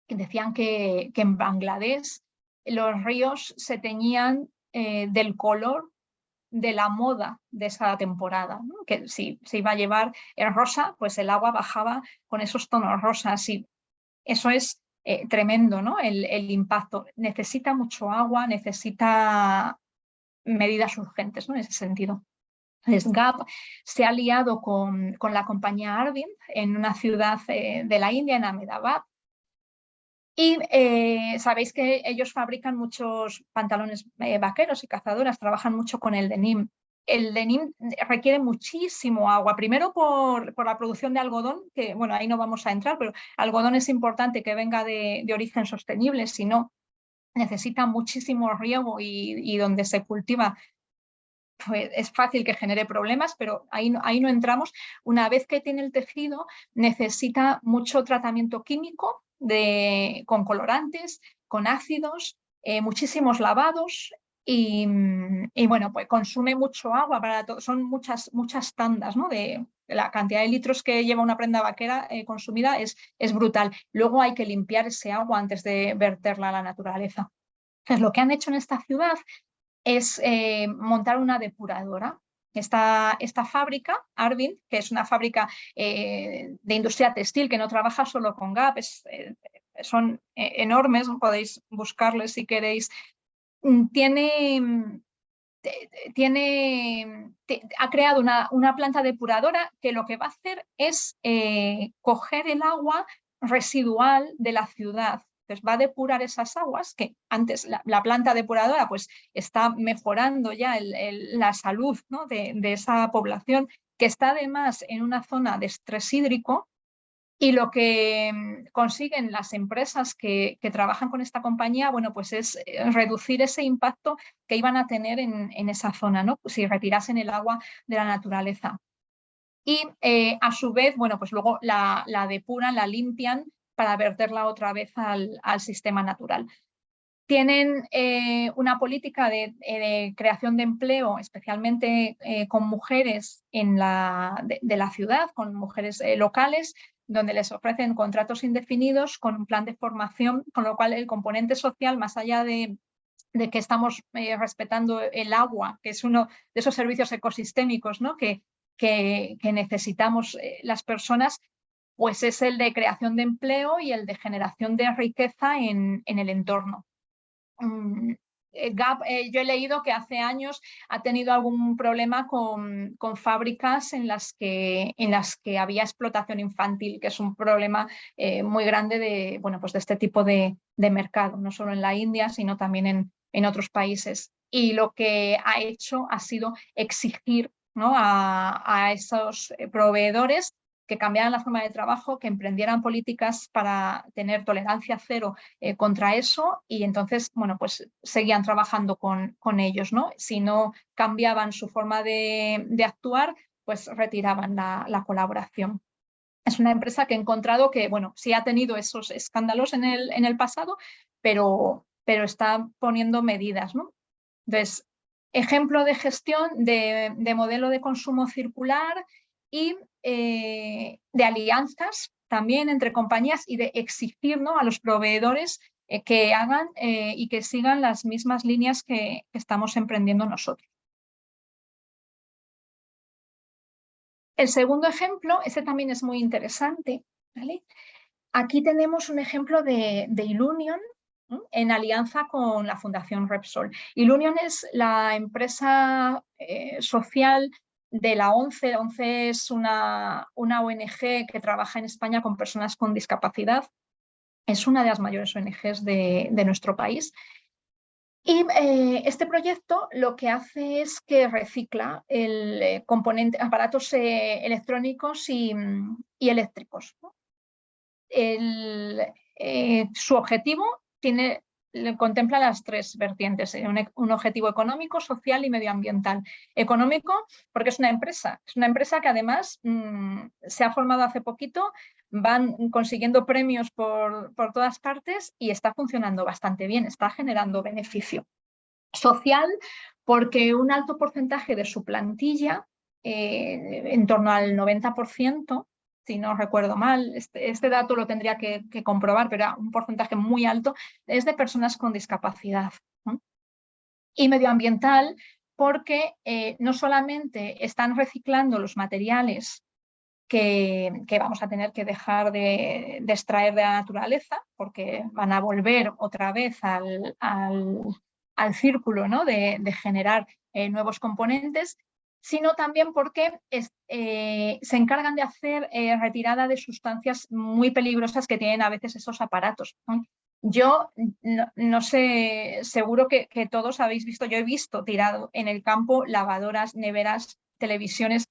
que decían que en Bangladesh los ríos se teñían del color de la moda de esa temporada, ¿no? Que si se iba a llevar el rosa, pues el agua bajaba con esos tonos rosas y eso es tremendo, ¿no? El impacto. Necesita mucho agua, necesita medidas urgentes, ¿no? En ese sentido. Entonces, Gap se ha aliado con la compañía Arvind en una ciudad de la India, en Ahmedabad. Y sabéis que ellos fabrican muchos pantalones vaqueros y cazadoras, trabajan mucho con el denim. El denim requiere muchísimo agua, primero por la producción de algodón, que bueno, ahí no vamos a entrar, pero algodón es importante que venga de origen sostenible, si no, necesita muchísimo riego y donde se cultiva pues es fácil que genere problemas, pero ahí no entramos. Una vez que tiene el tejido, necesita mucho tratamiento químico con colorantes, con ácidos, muchísimos lavados y bueno, pues consume mucho agua para todo. Son muchas tandas, ¿no? De la cantidad de litros que lleva una prenda vaquera consumida es brutal. Luego hay que limpiar ese agua antes de verterla a la naturaleza. Entonces, lo que han hecho en esta ciudad es montar una depuradora. Esta fábrica, Arvind, que es una fábrica de industria textil que no trabaja solo con Gap, son enormes, podéis buscarles si queréis. Ha creado una planta depuradora que lo que va a hacer es coger el agua residual de la ciudad. Entonces va a depurar esas aguas que antes la planta depuradora pues está mejorando ya la salud, ¿no? de esa población, que está además en una zona de estrés hídrico. Y lo que consiguen las empresas que trabajan con esta compañía, bueno, pues es reducir ese impacto que iban a tener en esa zona, ¿no? Si retirasen el agua de la naturaleza. Y a su vez, bueno, pues luego la depuran, la limpian para verterla otra vez al sistema natural. Tienen una política de creación de empleo, especialmente con mujeres de la ciudad, con mujeres locales, donde les ofrecen contratos indefinidos con un plan de formación, con lo cual el componente social, más allá de que estamos respetando el agua, que es uno de esos servicios ecosistémicos, ¿no? que necesitamos las personas, pues es el de creación de empleo y el de generación de riqueza en el entorno. Gap, yo he leído que hace años ha tenido algún problema con fábricas en las que había explotación infantil, que es un problema muy grande de este tipo de mercado, no solo en la India, sino también en otros países. Y lo que ha hecho ha sido exigir, ¿no? a esos proveedores que cambiaran la forma de trabajo, que emprendieran políticas para tener tolerancia cero contra eso, y entonces, bueno, pues seguían trabajando con ellos, ¿no? Si no cambiaban su forma de actuar, pues retiraban la colaboración. Es una empresa que he encontrado que, bueno, sí ha tenido esos escándalos en el pasado, pero está poniendo medidas, ¿no? Entonces, ejemplo de gestión de modelo de consumo circular y de alianzas también entre compañías y de exigir, ¿no? a los proveedores que hagan y que sigan las mismas líneas que estamos emprendiendo nosotros. El segundo ejemplo, este también es muy interesante, ¿vale? Aquí tenemos un ejemplo de Ilunion, ¿no? En alianza con la Fundación Repsol. Ilunion es la empresa social de la ONCE. La ONCE es una ONG que trabaja en España con personas con discapacidad. Es una de las mayores ONGs de nuestro país. Y este proyecto lo que hace es que recicla el aparatos electrónicos y eléctricos, ¿no? Su objetivo contempla las tres vertientes, un objetivo económico, social y medioambiental. Económico, porque es una empresa que además se ha formado hace poquito, van consiguiendo premios por todas partes y está funcionando bastante bien, está generando beneficio. Social, porque un alto porcentaje de su plantilla, en torno al 90%, si no recuerdo mal, este dato lo tendría que comprobar, pero era un porcentaje muy alto, es de personas con discapacidad, ¿no? Y medioambiental, porque no solamente están reciclando los materiales que vamos a tener que dejar de extraer de la naturaleza, porque van a volver otra vez al círculo, ¿no? de generar nuevos componentes, sino también porque se encargan de hacer retirada de sustancias muy peligrosas que tienen a veces esos aparatos, ¿no? Yo no sé, seguro que todos habéis visto, yo he visto tirado en el campo lavadoras, neveras, televisiones.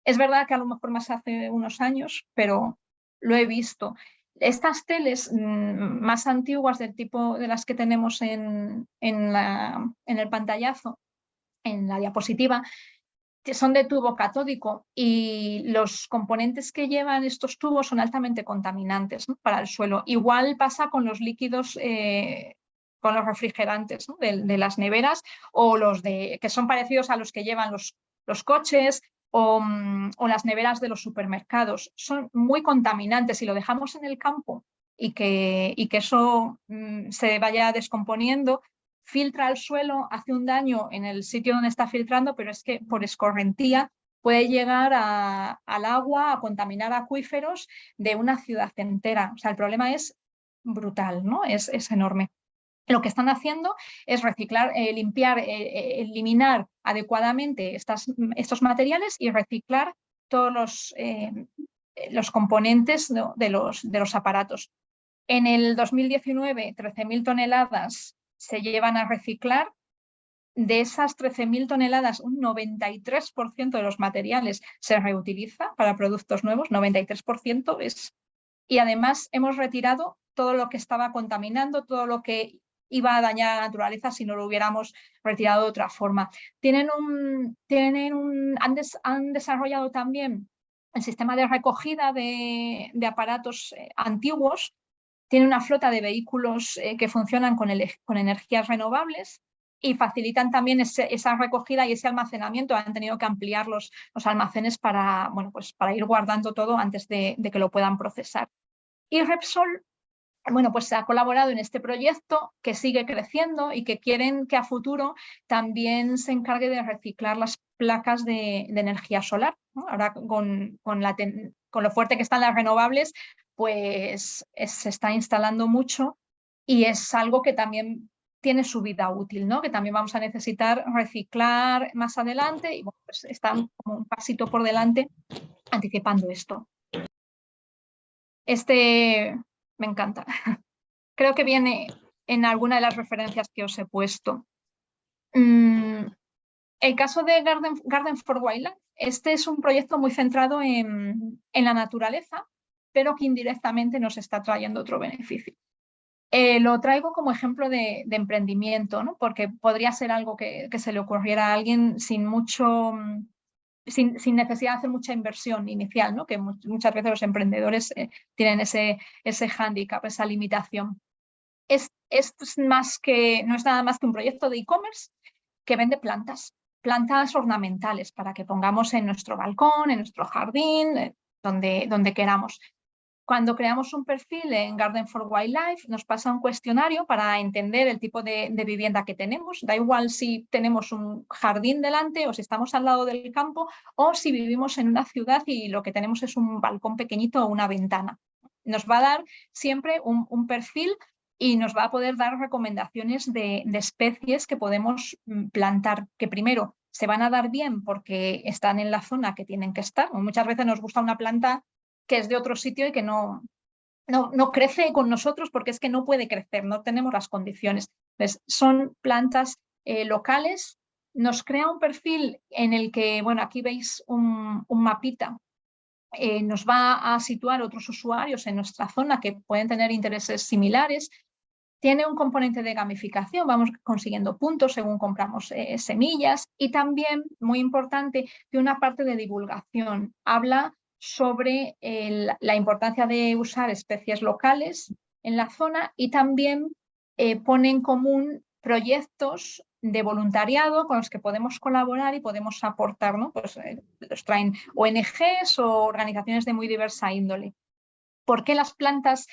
Es verdad que a lo mejor más hace unos años, pero lo he visto. Estas teles más antiguas del tipo de las que tenemos en el pantallazo, en la diapositiva, son de tubo catódico y los componentes que llevan estos tubos son altamente contaminantes, ¿no? Para el suelo. Igual pasa con los líquidos, con los refrigerantes, ¿no? de las neveras o los que son parecidos a los que llevan los coches o las neveras de los supermercados. Son muy contaminantes. Si lo dejamos en el campo y que eso se vaya descomponiendo, filtra al suelo, hace un daño en el sitio donde está filtrando, pero es que por escorrentía puede llegar al agua, a contaminar acuíferos de una ciudad entera. O sea, el problema es brutal, ¿no? Es enorme. Lo que están haciendo es reciclar, limpiar, eliminar adecuadamente estos materiales y reciclar todos los componentes, ¿no? de los aparatos. En el 2019, 13.000 toneladas se llevan a reciclar. De esas 13.000 toneladas, un 93% de los materiales se reutiliza para productos nuevos, 93% es. Y además hemos retirado todo lo que estaba contaminando, todo lo que iba a dañar a la naturaleza si no lo hubiéramos retirado de otra forma. Han desarrollado también el sistema de recogida de aparatos antiguos. Tiene una flota de vehículos que funcionan con energías renovables y facilitan también esa recogida y ese almacenamiento. Han tenido que ampliar los almacenes para ir guardando todo antes de que lo puedan procesar. Y Repsol pues ha colaborado en este proyecto que sigue creciendo y que quieren que a futuro también se encargue de reciclar las placas de energía solar, ¿no? Ahora con lo fuerte que están las renovables, pues se está instalando mucho y es algo que también tiene su vida útil, ¿no? Que también vamos a necesitar reciclar más adelante y pues están como un pasito por delante anticipando esto. Me encanta. Creo que viene en alguna de las referencias que os he puesto. El caso de Garden for Wildlife, este es un proyecto muy centrado en la naturaleza, pero que indirectamente nos está trayendo otro beneficio. Lo traigo como ejemplo de emprendimiento, ¿no? Porque podría ser algo que se le ocurriera a alguien sin necesidad de hacer mucha inversión inicial, ¿no? Que muchas veces los emprendedores tienen ese hándicap, esa limitación. Esto no es nada más que un proyecto de e-commerce que vende plantas ornamentales para que pongamos en nuestro balcón, en nuestro jardín, donde queramos. Cuando creamos un perfil en Garden for Wildlife, nos pasa un cuestionario para entender el tipo de vivienda que tenemos. Da igual si tenemos un jardín delante o si estamos al lado del campo o si vivimos en una ciudad y lo que tenemos es un balcón pequeñito o una ventana. Nos va a dar siempre un perfil y nos va a poder dar recomendaciones de especies que podemos plantar, que primero se van a dar bien porque están en la zona que tienen que estar. Muchas veces nos gusta una planta que es de otro sitio y que no crece con nosotros porque es que no puede crecer, no tenemos las condiciones. Entonces, son plantas locales. Nos crea un perfil en el que, aquí veis un mapita. Nos va a situar otros usuarios en nuestra zona que pueden tener intereses similares. Tiene un componente de gamificación, vamos consiguiendo puntos según compramos semillas y también, muy importante, tiene una parte de divulgación. Habla sobre la importancia de usar especies locales en la zona y también pone en común proyectos de voluntariado con los que podemos colaborar y podemos aportar, ¿no? Pues los traen ONGs o organizaciones de muy diversa índole. ¿Por qué las plantas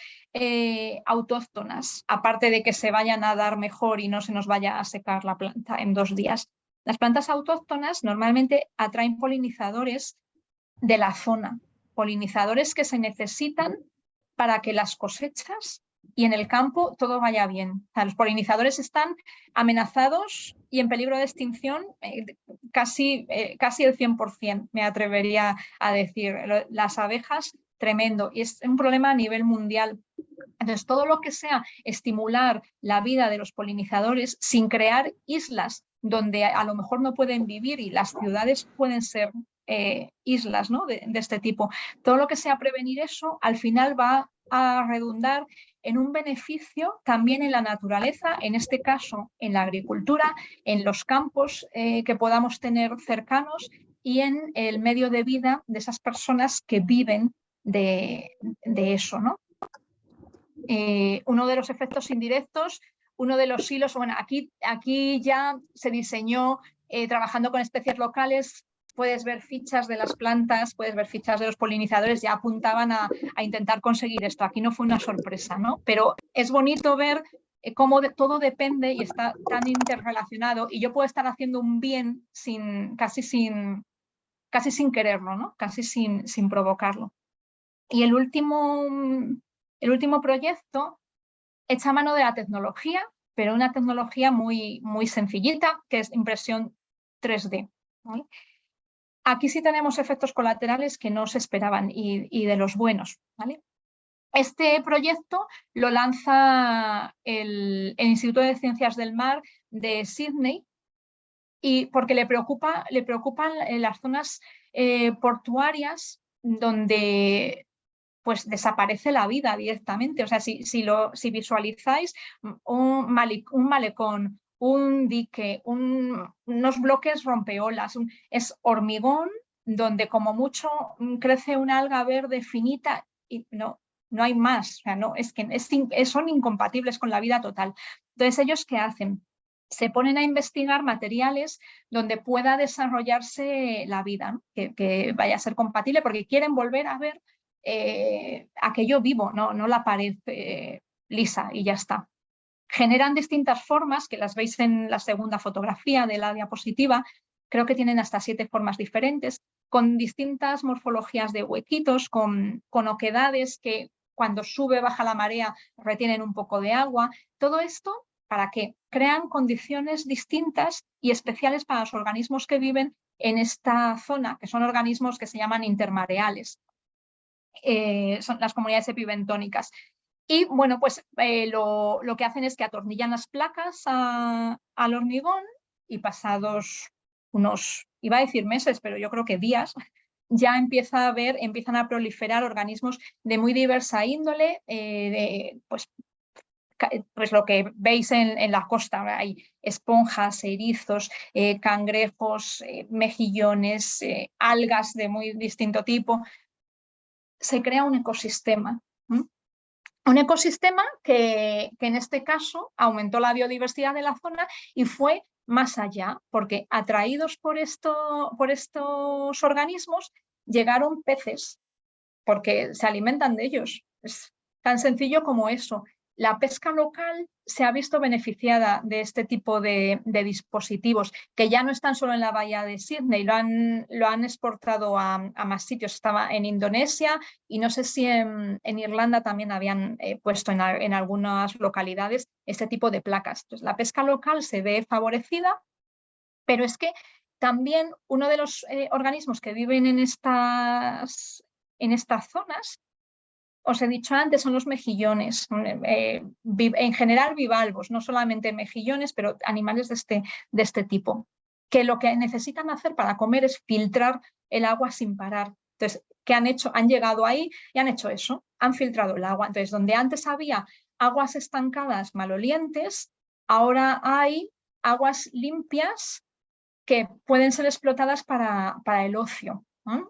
autóctonas, aparte de que se vayan a dar mejor y no se nos vaya a secar la planta en 2 días? Las plantas autóctonas normalmente atraen polinizadores de la zona polinizadores que se necesitan para que las cosechas y en el campo todo vaya bien. O sea, los polinizadores están amenazados y en peligro de extinción casi el 100%, me atrevería a decir. Las abejas, tremendo. Y es un problema a nivel mundial. Entonces, todo lo que sea estimular la vida de los polinizadores sin crear islas donde a lo mejor no pueden vivir, y las ciudades pueden ser islas, ¿no? de este tipo. Todo lo que sea prevenir eso, al final va a redundar en un beneficio también en la naturaleza, en este caso en la agricultura, en los campos que podamos tener cercanos y en el medio de vida de esas personas que viven de eso, ¿no? Uno de los efectos indirectos, uno de los hilos, bueno, aquí ya se diseñó trabajando con especies locales. Puedes ver fichas de las plantas, puedes ver fichas de los polinizadores, ya apuntaban a intentar conseguir esto. Aquí no fue una sorpresa, ¿no? Pero es bonito ver cómo todo depende y está tan interrelacionado, y yo puedo estar haciendo un bien casi sin quererlo, ¿no? Casi sin provocarlo. Y el último proyecto echa mano de la tecnología, pero una tecnología muy, muy sencillita, que es impresión 3D. ¿Vale? Aquí sí tenemos efectos colaterales que no se esperaban y de los buenos. ¿Vale? Este proyecto lo lanza el Instituto de Ciencias del Mar de Sydney, y porque le preocupan las zonas portuarias donde pues desaparece la vida directamente. O sea, si visualizáis un malecón, un dique, unos bloques rompeolas, es hormigón donde como mucho crece una alga verde finita y no hay más. O sea, no, es que son incompatibles con la vida total. Entonces, ¿ellos qué hacen? Se ponen a investigar materiales donde pueda desarrollarse la vida, ¿no? que vaya a ser compatible, porque quieren volver a ver aquello vivo, no la pared lisa y ya está. Generan distintas formas, que las veis en la segunda fotografía de la diapositiva. Creo que tienen hasta 7 formas diferentes, con distintas morfologías de huequitos, con oquedades que cuando sube, baja la marea, retienen un poco de agua. Todo esto, ¿para qué? Crean condiciones distintas y especiales para los organismos que viven en esta zona, que son organismos que se llaman intermareales. Son las comunidades epibentónicas. Y bueno, pues lo que hacen es que atornillan las placas al hormigón, y pasados unos, iba a decir meses, pero yo creo que días, ya empiezan a proliferar organismos de muy diversa índole, pues lo que veis en la costa. Hay esponjas, erizos, cangrejos, mejillones, algas de muy distinto tipo. Se crea un ecosistema. Un ecosistema que en este caso aumentó la biodiversidad de la zona y fue más allá, porque atraídos por estos organismos llegaron peces, porque se alimentan de ellos. Es tan sencillo como eso. La pesca local se ha visto beneficiada de este tipo de dispositivos, que ya no están solo en la bahía de Sydney, lo han exportado a más sitios. Estaba en Indonesia y no sé si en Irlanda también habían puesto en algunas localidades este tipo de placas. Entonces, la pesca local se ve favorecida, pero es que también uno de los organismos que viven en estas zonas, os he dicho antes, son los mejillones. En general bivalvos, no solamente mejillones, pero animales de este tipo, que lo que necesitan hacer para comer es filtrar el agua sin parar. Entonces, ¿qué han hecho? Han llegado ahí y han hecho eso, han filtrado el agua. Entonces, donde antes había aguas estancadas malolientes, ahora hay aguas limpias que pueden ser explotadas para el ocio.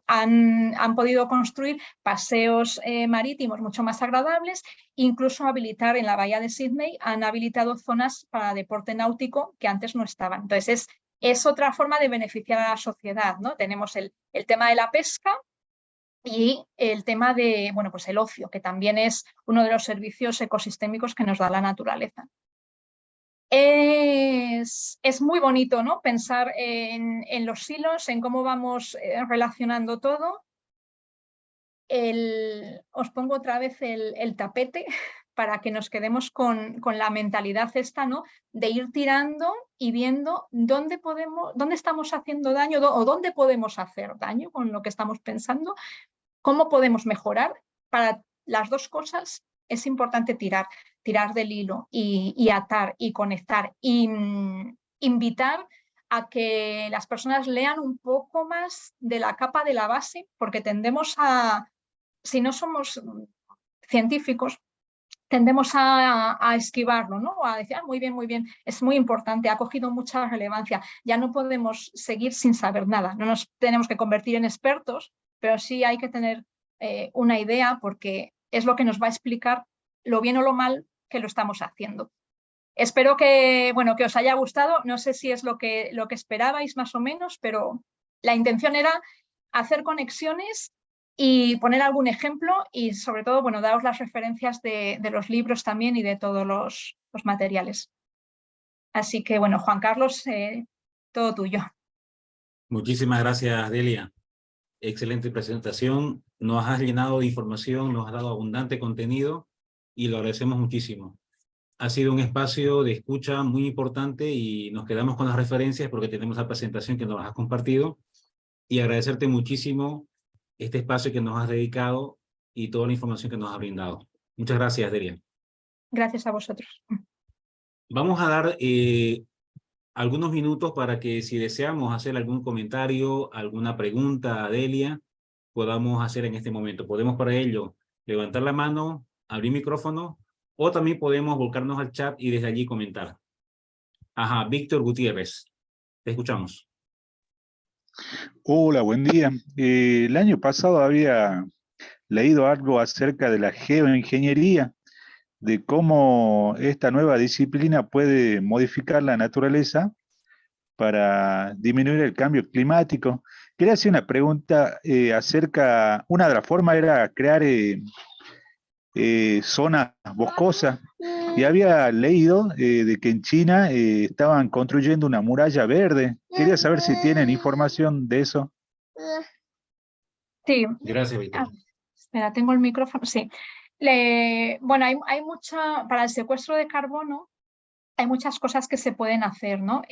Han podido construir paseos marítimos mucho más agradables, incluso habilitar en la bahía de Sydney, han habilitado zonas para deporte náutico que antes no estaban. Entonces es otra forma de beneficiar a la sociedad, ¿no? Tenemos el tema de la pesca y el tema de, bueno, pues el ocio, que también es uno de los servicios ecosistémicos que nos da la naturaleza. Es muy bonito, ¿no? Pensar en los hilos, en cómo vamos relacionando todo. os pongo otra vez el tapete para que nos quedemos con la mentalidad esta, ¿no? De ir tirando y viendo dónde estamos haciendo daño o dónde podemos hacer daño con lo que estamos pensando, cómo podemos mejorar. Para las dos cosas es importante tirar del hilo y atar y conectar y invitar a que las personas lean un poco más de la capa de la base, porque tendemos a, si no somos científicos, tendemos a esquivarlo, ¿no? A decir, muy bien, es muy importante, ha cogido mucha relevancia, ya no podemos seguir sin saber nada, no nos tenemos que convertir en expertos, pero sí hay que tener una idea, porque es lo que nos va a explicar lo bien o lo mal que lo estamos haciendo. Espero que os haya gustado, no sé si es lo que esperabais más o menos, pero la intención era hacer conexiones y poner algún ejemplo y sobre todo, daros las referencias de los libros también y de todos los materiales. Así que, Juan Carlos, todo tuyo. Muchísimas gracias, Delia. Excelente presentación. Nos has llenado de información, nos has dado abundante contenido y lo agradecemos muchísimo. Ha sido un espacio de escucha muy importante y nos quedamos con las referencias porque tenemos la presentación que nos has compartido, y agradecerte muchísimo este espacio que nos has dedicado y toda la información que nos has brindado. Muchas gracias, Delia. Gracias a vosotros. Vamos a dar algunos minutos para que, si deseamos hacer algún comentario, alguna pregunta a Delia, podamos hacer en este momento. Podemos para ello levantar la mano, abrir micrófono, o también podemos volcarnos al chat y desde allí comentar. Ajá, Víctor Gutiérrez, te escuchamos. Hola, buen día. El año pasado había leído algo acerca de la geoingeniería, de cómo esta nueva disciplina puede modificar la naturaleza para disminuir el cambio climático. Quería hacer una pregunta acerca, una de las formas era crear zonas boscosas, y había leído de que en China estaban construyendo una muralla verde. Quería saber si tienen información de eso. Sí. Gracias, Víctor. Espera, tengo el micrófono. Sí. Hay mucha, para el secuestro de carbono, hay muchas cosas que se pueden hacer, ¿no?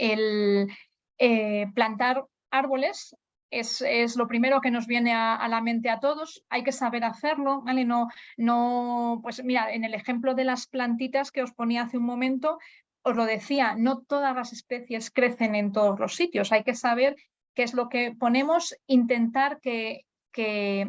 Plantar árboles es lo primero que nos viene a la mente a todos. Hay que saber hacerlo, ¿vale? Pues mira, en el ejemplo de las plantitas que os ponía hace un momento, os lo decía, no todas las especies crecen en todos los sitios. Hay que saber qué es lo que ponemos, intentar que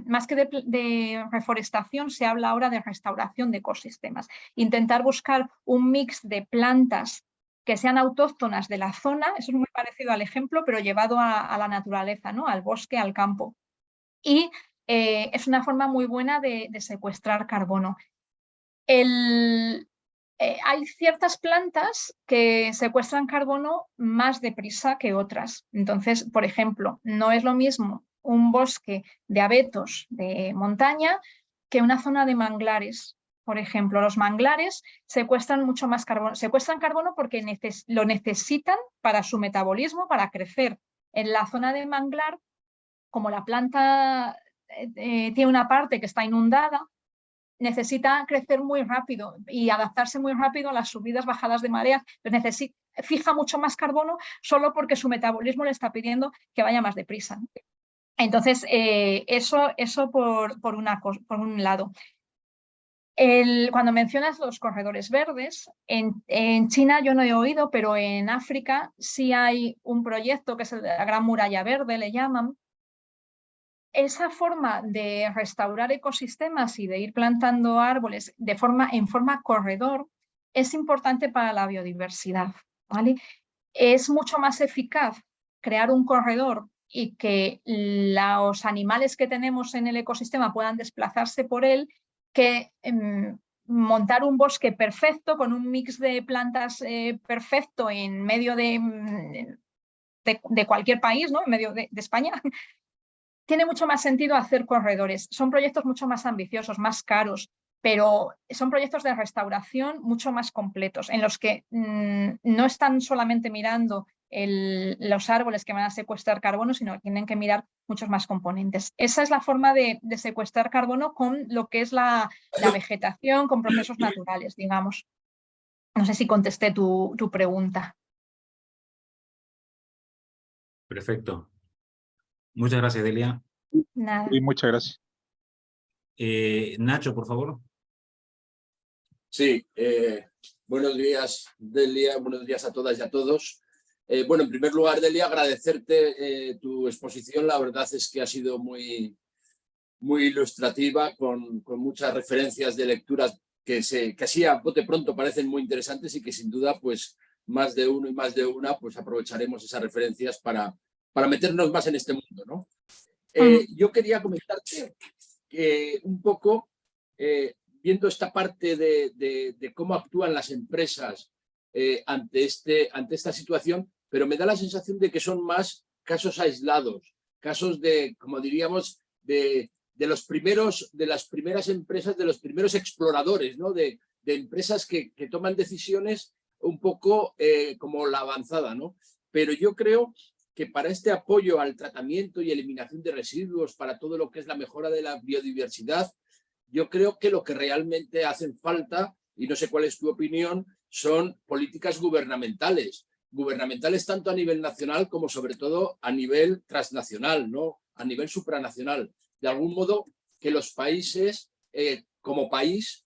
más que de reforestación, se habla ahora de restauración de ecosistemas. Intentar buscar un mix de plantas que sean autóctonas de la zona, eso es muy parecido al ejemplo, pero llevado a la naturaleza, ¿no? Al bosque, al campo. Y es una forma muy buena de secuestrar carbono. Hay ciertas plantas que secuestran carbono más deprisa que otras. Entonces, por ejemplo, no es lo mismo un bosque de abetos de montaña que una zona de manglares. Por ejemplo, los manglares secuestran mucho más carbono. Secuestran carbono porque lo necesitan para su metabolismo, para crecer. En la zona de manglar, como la planta tiene una parte que está inundada, necesita crecer muy rápido y adaptarse muy rápido a las subidas, bajadas de mareas. Fija mucho más carbono solo porque su metabolismo le está pidiendo que vaya más deprisa. Entonces, eso por un lado. Cuando mencionas los corredores verdes, en China yo no he oído, pero en África sí hay un proyecto que es la Gran Muralla Verde, le llaman. Esa forma de restaurar ecosistemas y de ir plantando árboles en forma corredor es importante para la biodiversidad, ¿vale? Es mucho más eficaz crear un corredor y que los animales que tenemos en el ecosistema puedan desplazarse por él que montar un bosque perfecto con un mix de plantas perfecto en medio de cualquier país, ¿no? En medio de España. Tiene mucho más sentido hacer corredores. Son proyectos mucho más ambiciosos, más caros, pero son proyectos de restauración mucho más completos, en los que no están solamente mirando los árboles que van a secuestrar carbono, sino que tienen que mirar muchos más componentes. Esa es la forma de secuestrar carbono con lo que es la vegetación, con procesos naturales, digamos. No sé si contesté tu pregunta. Perfecto. Muchas gracias, Delia. Nada. Sí, muchas gracias. Nacho, por favor. Sí, buenos días, Delia, buenos días a todas y a todos. Bueno, en primer lugar, Delia, agradecerte tu exposición. La verdad es que ha sido muy ilustrativa, con muchas referencias de lecturas que así a bote pronto parecen muy interesantes y que sin duda, pues, más de uno y más de una, pues aprovecharemos esas referencias para meternos más en este mundo, ¿no? Yo quería comentarte un poco, viendo esta parte de cómo actúan las empresas ante esta situación, pero me da la sensación de que son más casos aislados, casos de, como diríamos, de las primeras empresas, de los primeros exploradores, ¿no? De empresas que toman decisiones un poco como la avanzada, ¿no? Pero yo creo que para este apoyo al tratamiento y eliminación de residuos, para todo lo que es la mejora de la biodiversidad, yo creo que lo que realmente hacen falta, y no sé cuál es tu opinión, son políticas gubernamentales. Gubernamentales tanto a nivel nacional como sobre todo a nivel transnacional, ¿no? A nivel supranacional. De algún modo que los países, como país,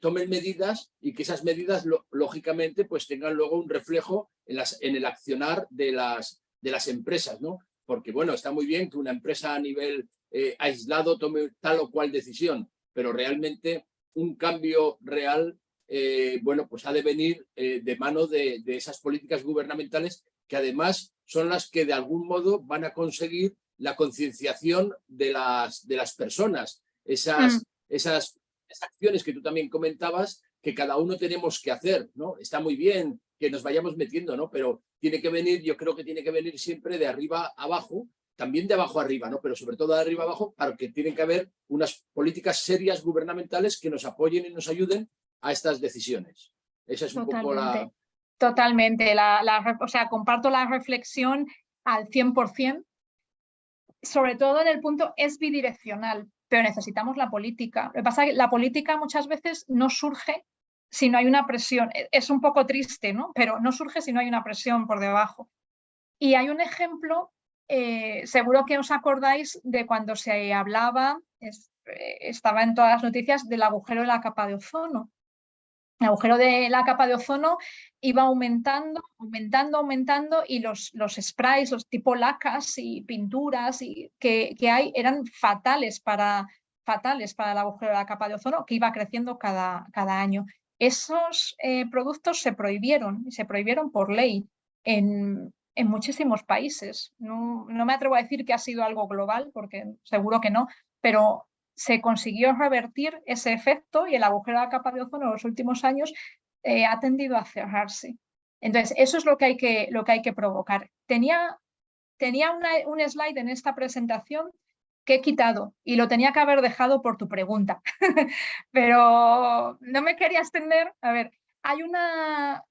tomen medidas y que esas medidas, lógicamente, pues tengan luego un reflejo en el accionar de las empresas, ¿no? Porque, bueno, está muy bien que una empresa a nivel aislado tome tal o cual decisión, pero realmente un cambio real, bueno, pues ha de venir de mano de esas políticas gubernamentales que además son las que de algún modo van a conseguir la concienciación de las personas, esas acciones que tú también comentabas que cada uno tenemos que hacer, ¿no? Está muy bien que nos vayamos metiendo, ¿no? Pero tiene que venir, yo creo que tiene que venir siempre de arriba a abajo, también de abajo a arriba, ¿no? Pero sobre todo de arriba a abajo, para que tienen que haber unas políticas serias gubernamentales que nos apoyen y nos ayuden a estas decisiones. Esa es un poco la... Totalmente. O sea, comparto la reflexión al 100%, sobre todo en el punto es bidireccional, pero necesitamos la política. Lo que pasa es que la política muchas veces no surge si no hay una presión. Es un poco triste, ¿no? Pero no surge si no hay una presión por debajo. Y hay un ejemplo, seguro que os acordáis de cuando se hablaba, estaba en todas las noticias, del agujero de la capa de ozono. El agujero de la capa de ozono iba aumentando y los sprays, los tipo lacas y pinturas que hay eran fatales para el agujero de la capa de ozono, que iba creciendo cada año. Esos productos se prohibieron por ley en muchísimos países. No me atrevo a decir que ha sido algo global, porque seguro que no, pero se consiguió revertir ese efecto y el agujero de la capa de ozono en los últimos años ha tendido a cerrarse. Entonces, eso es lo que hay que provocar. Tenía un slide en esta presentación que he quitado y lo tenía que haber dejado por tu pregunta, pero no me quería extender. A ver, hay una...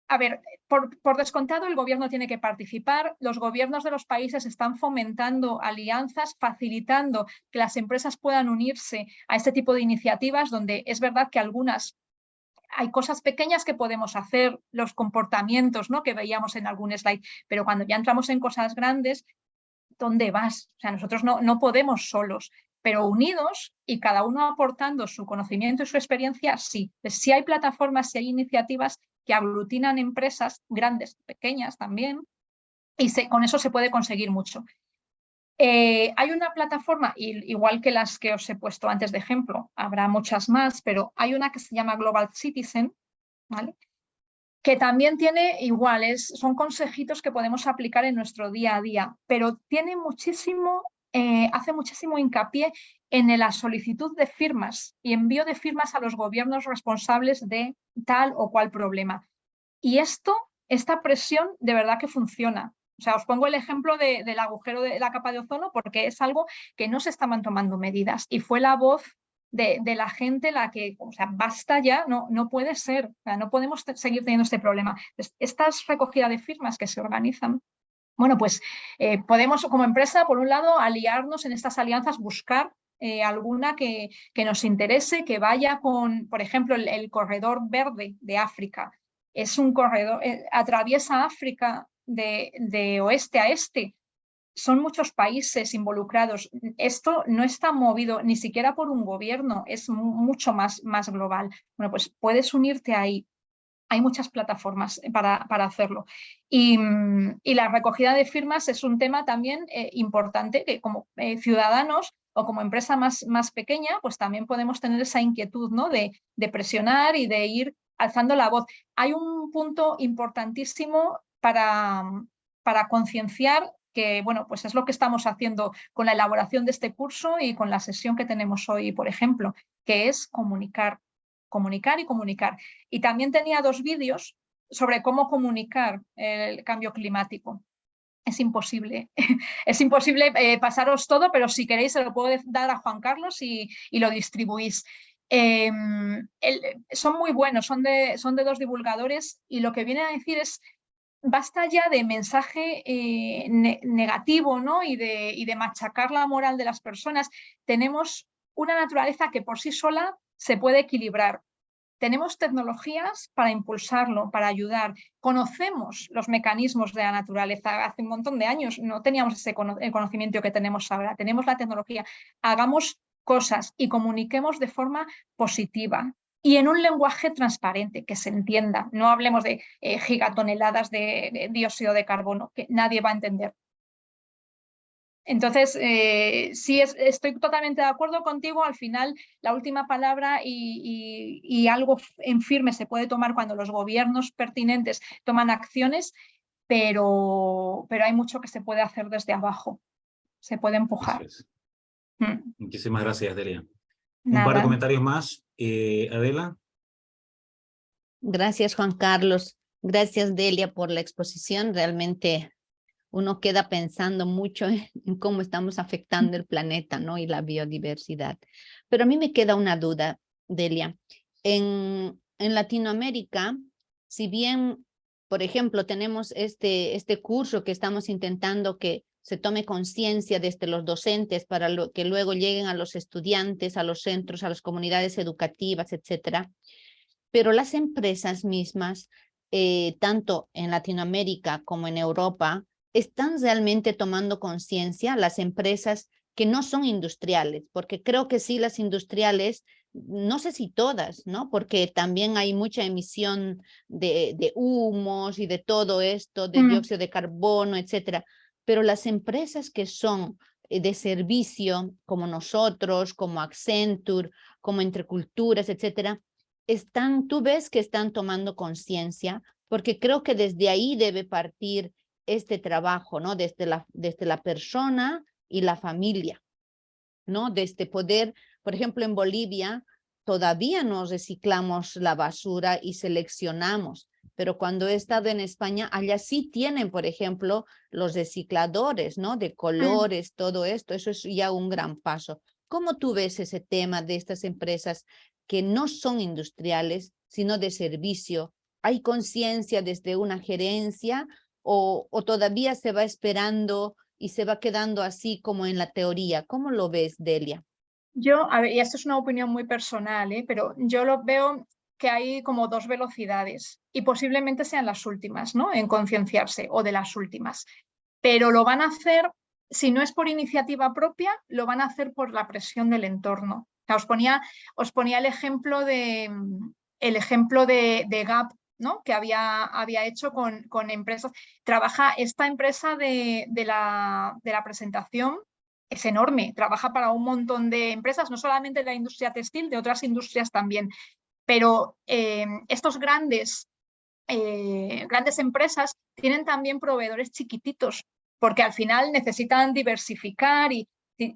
A ver, por descontado el gobierno tiene que participar, los gobiernos de los países están fomentando alianzas, facilitando que las empresas puedan unirse a este tipo de iniciativas, donde es verdad que algunas hay cosas pequeñas que podemos hacer, los comportamientos, ¿no?, que veíamos en algún slide, pero cuando ya entramos en cosas grandes, ¿dónde vas? O sea, nosotros no podemos solos, pero unidos y cada uno aportando su conocimiento y su experiencia, sí. Pues sí hay plataformas, sí hay iniciativas que aglutinan empresas grandes, pequeñas también, y con eso se puede conseguir mucho. Hay una plataforma, igual que las que os he puesto antes de ejemplo, habrá muchas más, pero hay una que se llama Global Citizen, ¿vale?, que también tiene son consejitos que podemos aplicar en nuestro día a día, pero tiene hace muchísimo hincapié en la solicitud de firmas y envío de firmas a los gobiernos responsables de tal o cual problema. Y esta presión de verdad que funciona. O sea, os pongo el ejemplo del agujero de la capa de ozono porque es algo que no se estaban tomando medidas y fue la voz de la gente la que, o sea, basta ya, no puede ser, o sea, no podemos seguir teniendo este problema. Estas recogidas de firmas que se organizan, bueno, pues podemos como empresa, por un lado, aliarnos en estas alianzas, buscar alguna que nos interese, que vaya con, por ejemplo, el corredor verde de África. Es un corredor, atraviesa África de oeste a este. Son muchos países involucrados. Esto no está movido ni siquiera por un gobierno, es mucho más global. Bueno, pues puedes unirte ahí. Hay muchas plataformas para hacerlo. Y la recogida de firmas es un tema también importante que como ciudadanos o como empresa más pequeña, pues también podemos tener esa inquietud, ¿no? de presionar y de ir alzando la voz. Hay un punto importantísimo para concienciar que, bueno, pues es lo que estamos haciendo con la elaboración de este curso y con la sesión que tenemos hoy, por ejemplo, que es comunicar y comunicar. Y también tenía 2 vídeos sobre cómo comunicar el cambio climático. Es imposible, es imposible pasaros todo, pero si queréis se lo puedo dar a Juan Carlos y lo distribuís. Son muy buenos, son de 2 divulgadores y lo que vienen a decir es basta ya de mensaje negativo, ¿no? y de machacar la moral de las personas. Tenemos una naturaleza que por sí sola se puede equilibrar. Tenemos tecnologías para impulsarlo, para ayudar. Conocemos los mecanismos de la naturaleza. Hace un montón de años no teníamos ese conocimiento que tenemos ahora. Tenemos la tecnología. Hagamos cosas y comuniquemos de forma positiva y en un lenguaje transparente, que se entienda. No hablemos de gigatoneladas de dióxido de carbono, que nadie va a entender. Entonces, sí, estoy totalmente de acuerdo contigo. Al final, la última palabra y algo en firme se puede tomar cuando los gobiernos pertinentes toman acciones, pero hay mucho que se puede hacer desde abajo. Se puede empujar. Muchísimas gracias, Delia. Nada. Un par de comentarios más. Adela. Gracias, Juan Carlos. Gracias, Delia, por la exposición. Realmente uno queda pensando mucho en cómo estamos afectando el planeta, ¿no? Y la biodiversidad. Pero a mí me queda una duda, Delia. En Latinoamérica, si bien, por ejemplo, tenemos este curso que estamos intentando que se tome conciencia desde los docentes para que luego lleguen a los estudiantes, a los centros, a las comunidades educativas, etcétera. Pero las empresas mismas, tanto en Latinoamérica como en Europa, están realmente tomando conciencia, las empresas que no son industriales, porque creo que sí las industriales, no sé si todas, ¿no? Porque también hay mucha emisión de humos y de todo esto, de dióxido de carbono, etcétera. Pero las empresas que son de servicio, como nosotros, como Accenture, como Entre Culturas, etcétera, tú ves que están tomando conciencia, porque creo que desde ahí debe partir este trabajo, ¿no? Desde la persona y la familia, ¿no? Desde poder, por ejemplo, en Bolivia todavía no reciclamos la basura y seleccionamos, pero cuando he estado en España, allá sí tienen, por ejemplo, los recicladores, ¿no? De colores, todo esto, eso es ya un gran paso. ¿Cómo tú ves ese tema de estas empresas que no son industriales, sino de servicio? ¿Hay conciencia desde una gerencia o todavía se va esperando y se va quedando así como en la teoría? ¿Cómo lo ves, Delia? Yo, a ver, y esto es una opinión muy personal, pero yo lo veo que hay como 2 velocidades y posiblemente sean las últimas, ¿no? En concienciarse o de las últimas. Pero lo van a hacer, si no es por iniciativa propia, lo van a hacer por la presión del entorno. O sea, os ponía el ejemplo de Gap, ¿no? Que había hecho con empresas. Trabaja esta empresa de la presentación, es enorme, trabaja para un montón de empresas, no solamente de la industria textil, de otras industrias también. Pero estos grandes empresas tienen también proveedores chiquititos, porque al final necesitan diversificar y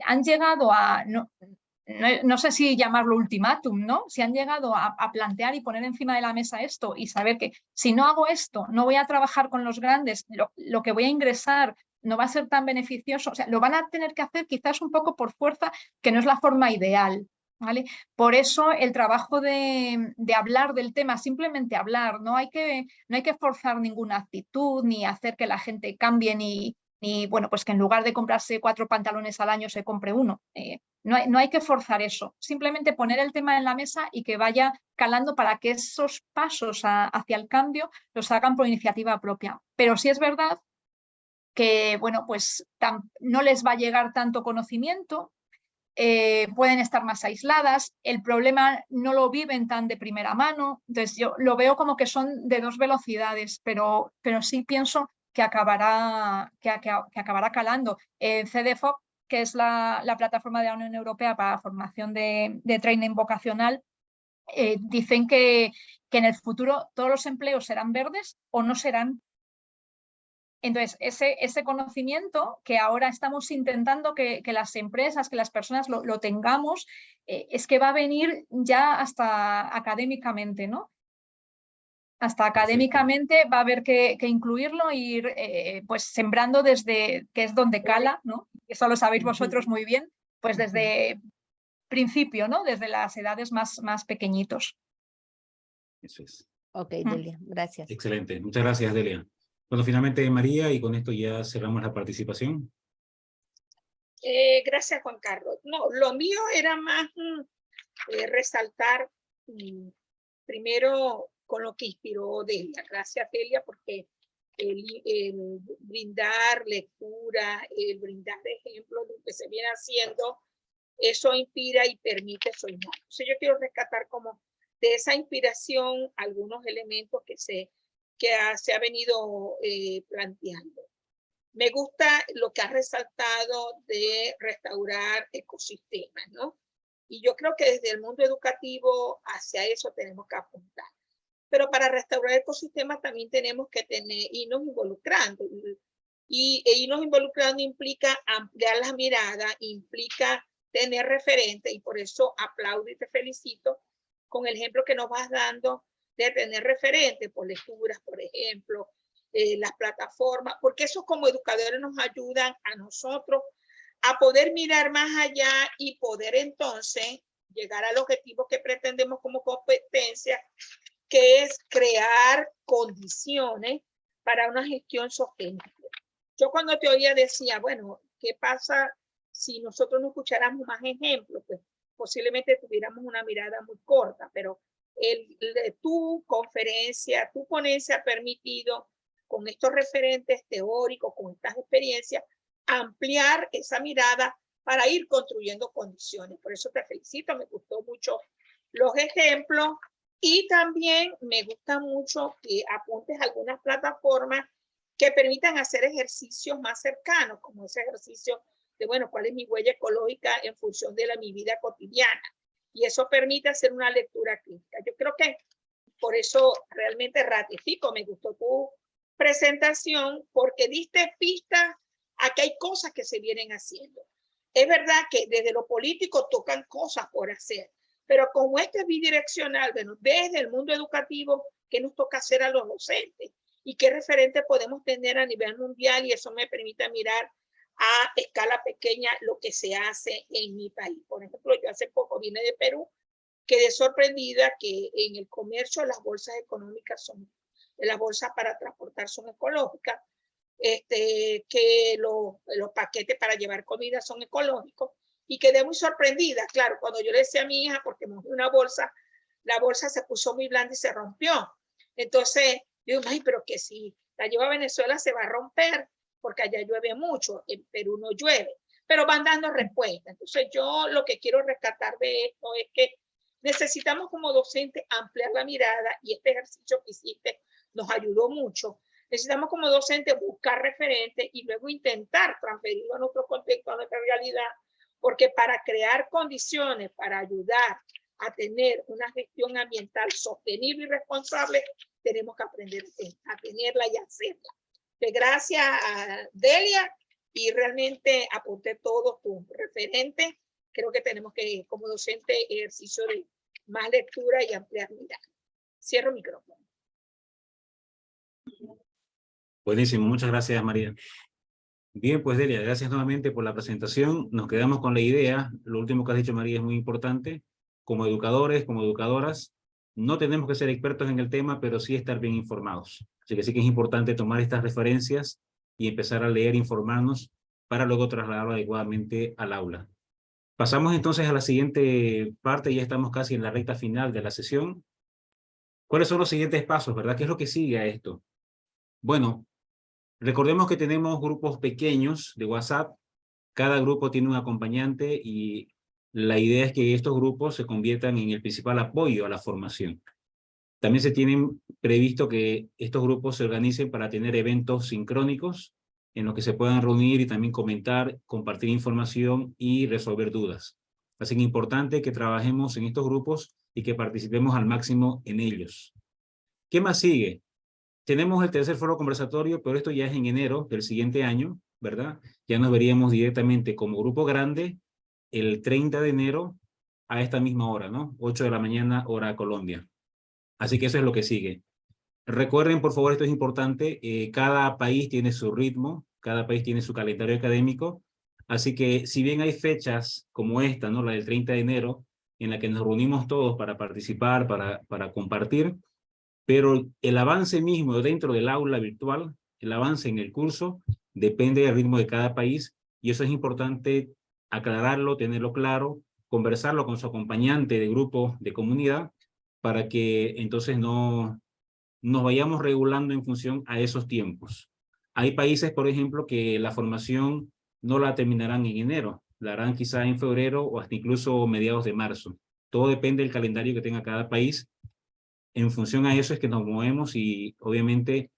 han llegado a, no sé si llamarlo ultimátum, ¿no? Si han llegado a plantear y poner encima de la mesa esto y saber que si no hago esto, no voy a trabajar con los grandes, lo que voy a ingresar no va a ser tan beneficioso, o sea, lo van a tener que hacer quizás un poco por fuerza, que no es la forma ideal, ¿vale? Por eso el trabajo de hablar del tema, simplemente hablar, no hay que forzar ninguna actitud, ni hacer que la gente cambie, ni bueno, pues que en lugar de comprarse 4 pantalones al año se compre uno. No hay que forzar eso, simplemente poner el tema en la mesa y que vaya calando para que esos pasos hacia el cambio los hagan por iniciativa propia. Pero sí es verdad que, bueno, pues no les va a llegar tanto conocimiento, pueden estar más aisladas, el problema no lo viven tan de primera mano, entonces yo lo veo como que son de 2 velocidades, pero sí pienso que acabará calando. CDFOP, que es la plataforma de la Unión Europea para la formación de training vocacional, dicen que en el futuro todos los empleos serán verdes o no serán. Entonces, ese conocimiento que ahora estamos intentando que las empresas, que las personas lo tengamos, es que va a venir ya hasta académicamente, ¿no? Hasta académicamente va a haber que incluirlo e ir pues sembrando desde, que es donde cala, ¿no? Eso lo sabéis vosotros muy bien, pues desde principio, ¿no? Desde las edades más pequeñitos. Eso es. Ok, Delia, gracias. Excelente. Muchas gracias, Delia. Bueno, finalmente María, y con esto ya cerramos la participación. Gracias, Juan Carlos. No, lo mío era más resaltar primero con lo que inspiró Delia. Gracias, Delia, porque el brindar lectura, el brindar ejemplos de lo que se viene haciendo, eso inspira y permite soñar. Entonces yo quiero rescatar como de esa inspiración algunos elementos que se ha venido planteando. Me gusta lo que has resaltado de restaurar ecosistemas, ¿no? Y yo creo que desde el mundo educativo hacia eso tenemos que apuntar. Pero para restaurar ecosistemas también tenemos que irnos involucrando. Y irnos involucrando implica ampliar la mirada, implica tener referente, y por eso aplaudo y te felicito con el ejemplo que nos vas dando de tener referente por lecturas, por ejemplo, las plataformas, porque eso como educadores nos ayudan a nosotros a poder mirar más allá y poder entonces llegar al objetivo que pretendemos como competencia, que es crear condiciones para una gestión sostenible. Yo cuando te oía decía, bueno, ¿qué pasa si nosotros no escucháramos más ejemplos? Pues posiblemente tuviéramos una mirada muy corta, pero tu conferencia, tu ponencia ha permitido con estos referentes teóricos, con estas experiencias, ampliar esa mirada para ir construyendo condiciones. Por eso te felicito, me gustó mucho los ejemplos y también me gusta mucho que apuntes algunas plataformas que permitan hacer ejercicios más cercanos, como ese ejercicio de, bueno, ¿cuál es mi huella ecológica en función de mi vida cotidiana? Y eso permite hacer una lectura crítica. Yo creo que por eso realmente ratifico, me gustó tu presentación, porque diste pistas a que hay cosas que se vienen haciendo. Es verdad que desde lo político tocan cosas por hacer, pero como esto es bidireccional, bueno, desde el mundo educativo, ¿qué nos toca hacer a los docentes? ¿Y qué referente podemos tener a nivel mundial? Y eso me permite mirar a escala pequeña lo que se hace en mi país. Por ejemplo, yo hace poco vine de Perú, quedé sorprendida que en el comercio las bolsas económicas las bolsas para transportar son ecológicas, que los paquetes para llevar comida son ecológicos, y quedé muy sorprendida, claro, cuando yo le decía a mi hija, porque mojé una bolsa, la bolsa se puso muy blanda y se rompió. Entonces, yo digo, ay, pero que si la llevo a Venezuela se va a romper, porque allá llueve mucho, en Perú no llueve, pero van dando respuestas. Entonces, yo lo que quiero rescatar de esto es que necesitamos como docentes ampliar la mirada, y este ejercicio que hiciste nos ayudó mucho. Necesitamos como docentes buscar referentes y luego intentar transferirlo a nuestro contexto, a nuestra realidad, porque para crear condiciones, para ayudar a tener una gestión ambiental sostenible y responsable, tenemos que aprender a tenerla y hacerla. Gracias a Delia, y realmente apunté todos tus referentes. Creo que tenemos que, como docente, ejercicio de más lectura y ampliar mirada. Cierro el micrófono. Buenísimo, muchas gracias, María. Bien, pues Delia, gracias nuevamente por la presentación. Nos quedamos con la idea. Lo último que has dicho, María, es muy importante. como educadores, como educadoras, no tenemos que ser expertos en el tema, pero sí estar bien informados. Así que sí que es importante tomar estas referencias y empezar a leer, informarnos, para luego trasladarlo adecuadamente al aula. Pasamos entonces a la siguiente parte, ya estamos casi en la recta final de la sesión. ¿Cuáles son los siguientes pasos, verdad? ¿Qué es lo que sigue a esto? Bueno, recordemos que tenemos grupos pequeños de WhatsApp. Cada grupo tiene un acompañante y la idea es que estos grupos se conviertan en el principal apoyo a la formación. También se tienen previsto que estos grupos se organicen para tener eventos sincrónicos en los que se puedan reunir y también comentar, compartir información y resolver dudas. Así que es importante que trabajemos en estos grupos y que participemos al máximo en ellos. ¿Qué más sigue? Tenemos el tercer foro conversatorio, pero esto ya es en enero del siguiente año, ¿verdad? Ya nos veríamos directamente como grupo grande el 30 de enero a esta misma hora, ¿no? 8 de la mañana, hora Colombia. Así que eso es lo que sigue. Recuerden, por favor, esto es importante, cada país tiene su ritmo, cada país tiene su calendario académico, así que si bien hay fechas como esta, ¿no? La del 30 de enero, en la que nos reunimos todos para participar, para compartir, pero el avance mismo dentro del aula virtual, el avance en el curso, depende del ritmo de cada país, y eso es importante aclararlo, tenerlo claro, conversarlo con su acompañante de grupo de comunidad, para que entonces no nos vayamos regulando en función a esos tiempos. Hay países, por ejemplo, que la formación no la terminarán en enero, la harán quizá en febrero o hasta incluso mediados de marzo. Todo depende del calendario que tenga cada país. En función a eso es que nos movemos y obviamente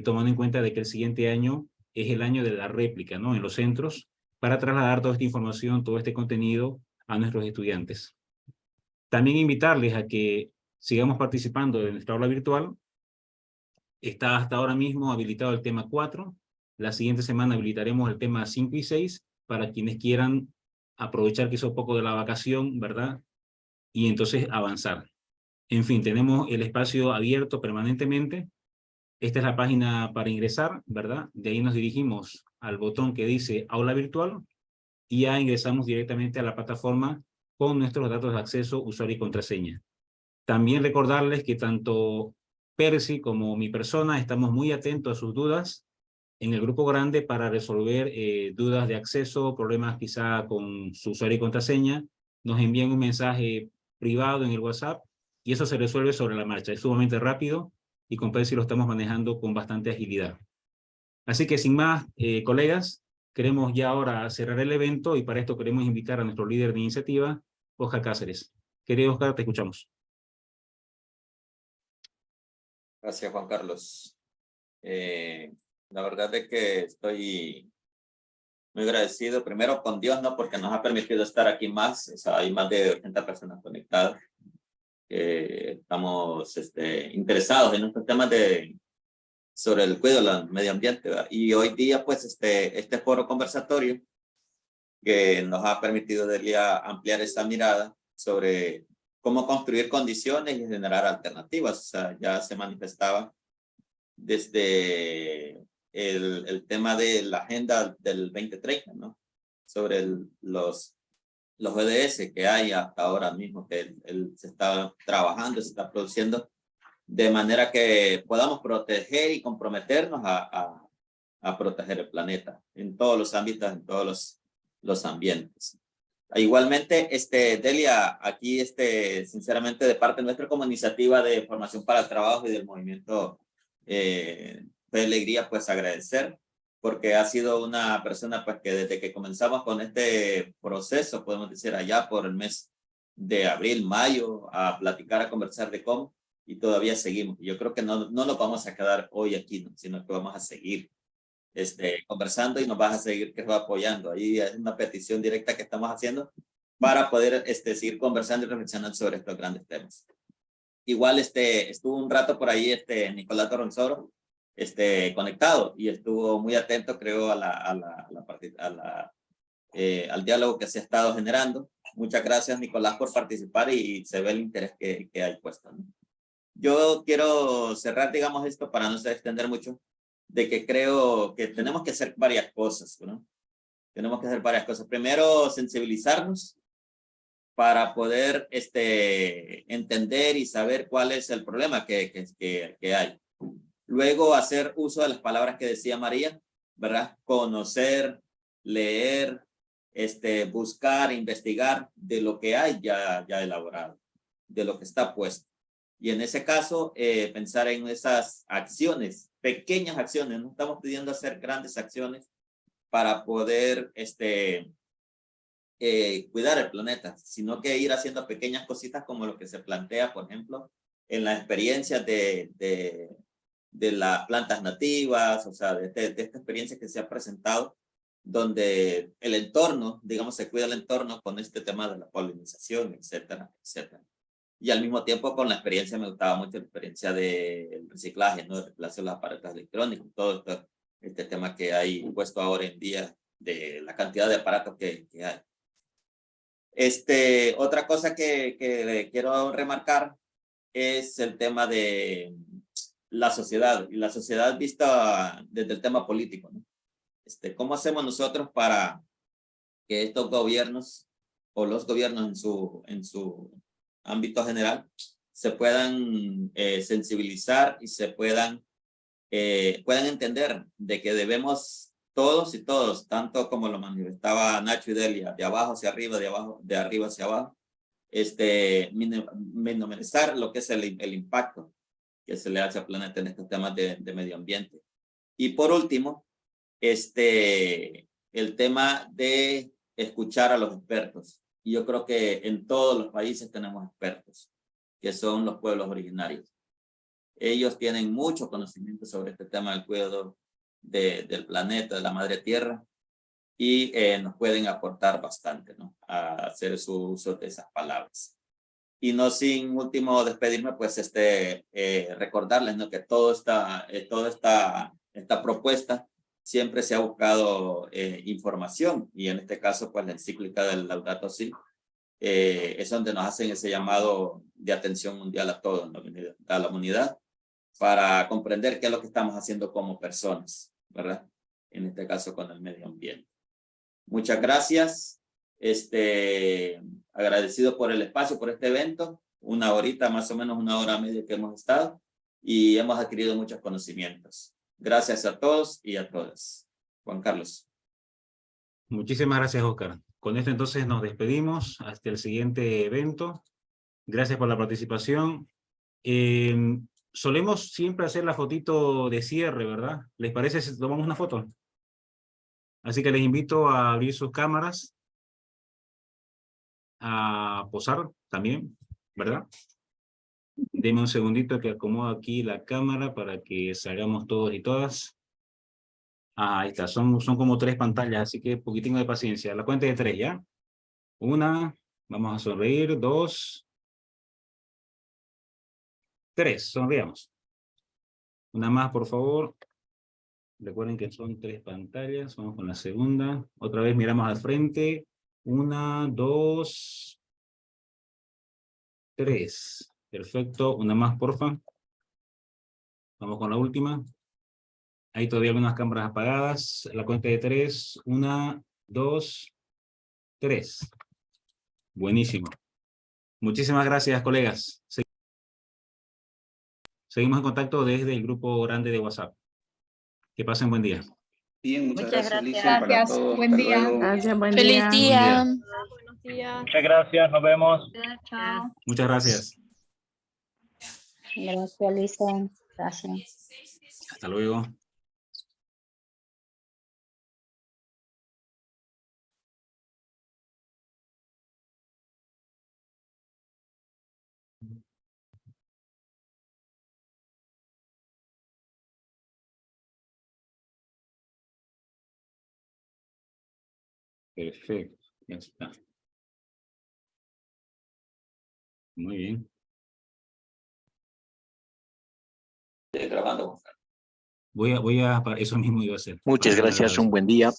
tomando en cuenta de que el siguiente año es el año de la réplica, ¿no? En los centros, para trasladar toda esta información, todo este contenido a nuestros estudiantes. También invitarles a que sigamos participando de nuestra aula virtual. Está hasta ahora mismo habilitado el tema 4. La siguiente semana habilitaremos el tema 5 y 6 para quienes quieran aprovechar quizá un poco de la vacación, ¿verdad? Y entonces avanzar. En fin, tenemos el espacio abierto permanentemente. Esta es la página para ingresar, ¿verdad? De ahí nos dirigimos al botón que dice Aula Virtual y ya ingresamos directamente a la plataforma con nuestros datos de acceso, usuario y contraseña. También recordarles que tanto Percy como mi persona estamos muy atentos a sus dudas en el grupo grande para resolver dudas de acceso, problemas quizá con su usuario y contraseña. Nos envían un mensaje privado en el WhatsApp y eso se resuelve sobre la marcha. Es sumamente rápido y con Percy lo estamos manejando con bastante agilidad. Así que sin más, colegas, queremos ya ahora cerrar el evento y para esto queremos invitar a nuestro líder de iniciativa, Oscar Cáceres. Querido Oscar, te escuchamos. Gracias, Juan Carlos. La verdad es que estoy muy agradecido, primero con Dios, ¿no? Porque nos ha permitido estar aquí más. O sea, hay más de 80 personas conectadas. Estamos interesados en estos temas sobre el cuidado del medio ambiente, ¿verdad? Y hoy día, pues, este foro conversatorio que nos ha permitido ampliar esta mirada sobre cómo construir condiciones y generar alternativas. O sea, ya se manifestaba desde el tema de la agenda del 2030, ¿no? Sobre los ODS que hay hasta ahora mismo, que se está trabajando, se está produciendo, de manera que podamos proteger y comprometernos a proteger el planeta en todos los ámbitos, en todos los ambientes. Igualmente, Delia, aquí, sinceramente, de parte nuestra como iniciativa de formación para el trabajo y del movimiento de alegría, pues agradecer, porque ha sido una persona, pues, que desde que comenzamos con este proceso, podemos decir allá por el mes de abril, mayo, a platicar, a conversar de cómo, y todavía seguimos. Yo creo que no nos vamos a quedar hoy aquí, ¿no? Sino que vamos a seguir conversando y nos vas a seguir apoyando. Ahí es una petición directa que estamos haciendo para poder seguir conversando y reflexionando sobre estos grandes temas. Igual estuvo un rato por ahí Nicolás Doronsoro conectado y estuvo muy atento, creo, al diálogo que se ha estado generando. Muchas gracias, Nicolás, por participar y se ve el interés que hay puesto, ¿no? Yo quiero cerrar, digamos, esto para no extender mucho, de que creo que tenemos que hacer varias cosas, ¿no? Tenemos que hacer varias cosas. Primero, sensibilizarnos para poder entender y saber cuál es el problema que hay. Luego hacer uso de las palabras que decía María, ¿verdad? Conocer, leer, buscar, investigar de lo que hay ya elaborado, de lo que está puesto. Y en ese caso, pensar en esas acciones, pequeñas acciones. No estamos pidiendo hacer grandes acciones para poder cuidar el planeta, sino que ir haciendo pequeñas cositas como lo que se plantea, por ejemplo, en la experiencia de las plantas nativas, o sea, de esta experiencia que se ha presentado, donde el entorno, digamos, se cuida el entorno con este tema de la polinización, etcétera, etcétera. Y al mismo tiempo con la experiencia, me gustaba mucho la experiencia del reciclaje, ¿no? De reemplazo de los aparatos electrónicos, todo este tema que hay puesto ahora en día de la cantidad de aparatos que hay. Otra cosa que quiero remarcar es el tema de la sociedad, y la sociedad vista desde el tema político, ¿no? ¿Cómo hacemos nosotros para que estos gobiernos o los gobiernos en su ámbito general se puedan sensibilizar y se puedan entender de que debemos todos y todos, tanto como lo manifestaba Nacho y Delia, de abajo hacia arriba, de arriba hacia abajo, minimizar lo que es el impacto que se le hace al planeta en estos temas de medio ambiente. Y por último, el tema de escuchar a los expertos. Y yo creo que en todos los países tenemos expertos, que son los pueblos originarios. Ellos tienen mucho conocimiento sobre este tema del cuidado del planeta, de la madre tierra, y nos pueden aportar bastante, ¿no? A hacer su uso de esas palabras. Y no sin último despedirme, pues recordarles, ¿no? Que toda esta propuesta siempre se ha buscado información, y en este caso, pues la encíclica del Laudato Si es donde nos hacen ese llamado de atención mundial a todos, ¿no? A la humanidad, para comprender qué es lo que estamos haciendo como personas, ¿verdad? En este caso con el medio ambiente. Muchas gracias. Agradecido por el espacio, por este evento. Una horita, más o menos 1 hora y media que hemos estado, y hemos adquirido muchos conocimientos. Gracias a todos y a todas. Juan Carlos. Muchísimas gracias, Oscar. Con esto entonces nos despedimos hasta el siguiente evento. Gracias por la participación. Solemos siempre hacer la fotito de cierre, ¿verdad? ¿Les parece si tomamos una foto? Así que les invito a abrir sus cámaras, a posar también, ¿verdad? Denme un segundito que acomodo aquí la cámara para que salgamos todos y todas. Ahí está, son como 3 pantallas, así que poquitín de paciencia. A la cuenta de 3, ¿ya? 1, vamos a sonreír, 2, 3, sonriamos. Una más, por favor. Recuerden que son 3 pantallas, vamos con la segunda. Otra vez miramos al frente. 1, 2, 3. Perfecto, una más, porfa. Vamos con la última. Hay todavía algunas cámaras apagadas. La cuenta de 3. 1, 2, 3. Buenísimo. Muchísimas gracias, colegas. Seguimos en contacto desde el grupo grande de WhatsApp. Que pasen buen día. Bien, muchas gracias, Lisa, para Gracias. todos. Buen Hasta día. luego. Gracias, buen Feliz día. día. Buenos días. Muchas gracias, nos vemos. Chao. Muchas gracias. Gracias, Lisa. Gracias. Hasta luego. Perfecto, ya está. Muy bien. Grabando. Eso mismo iba a hacer. Muchas gracias, un buen día.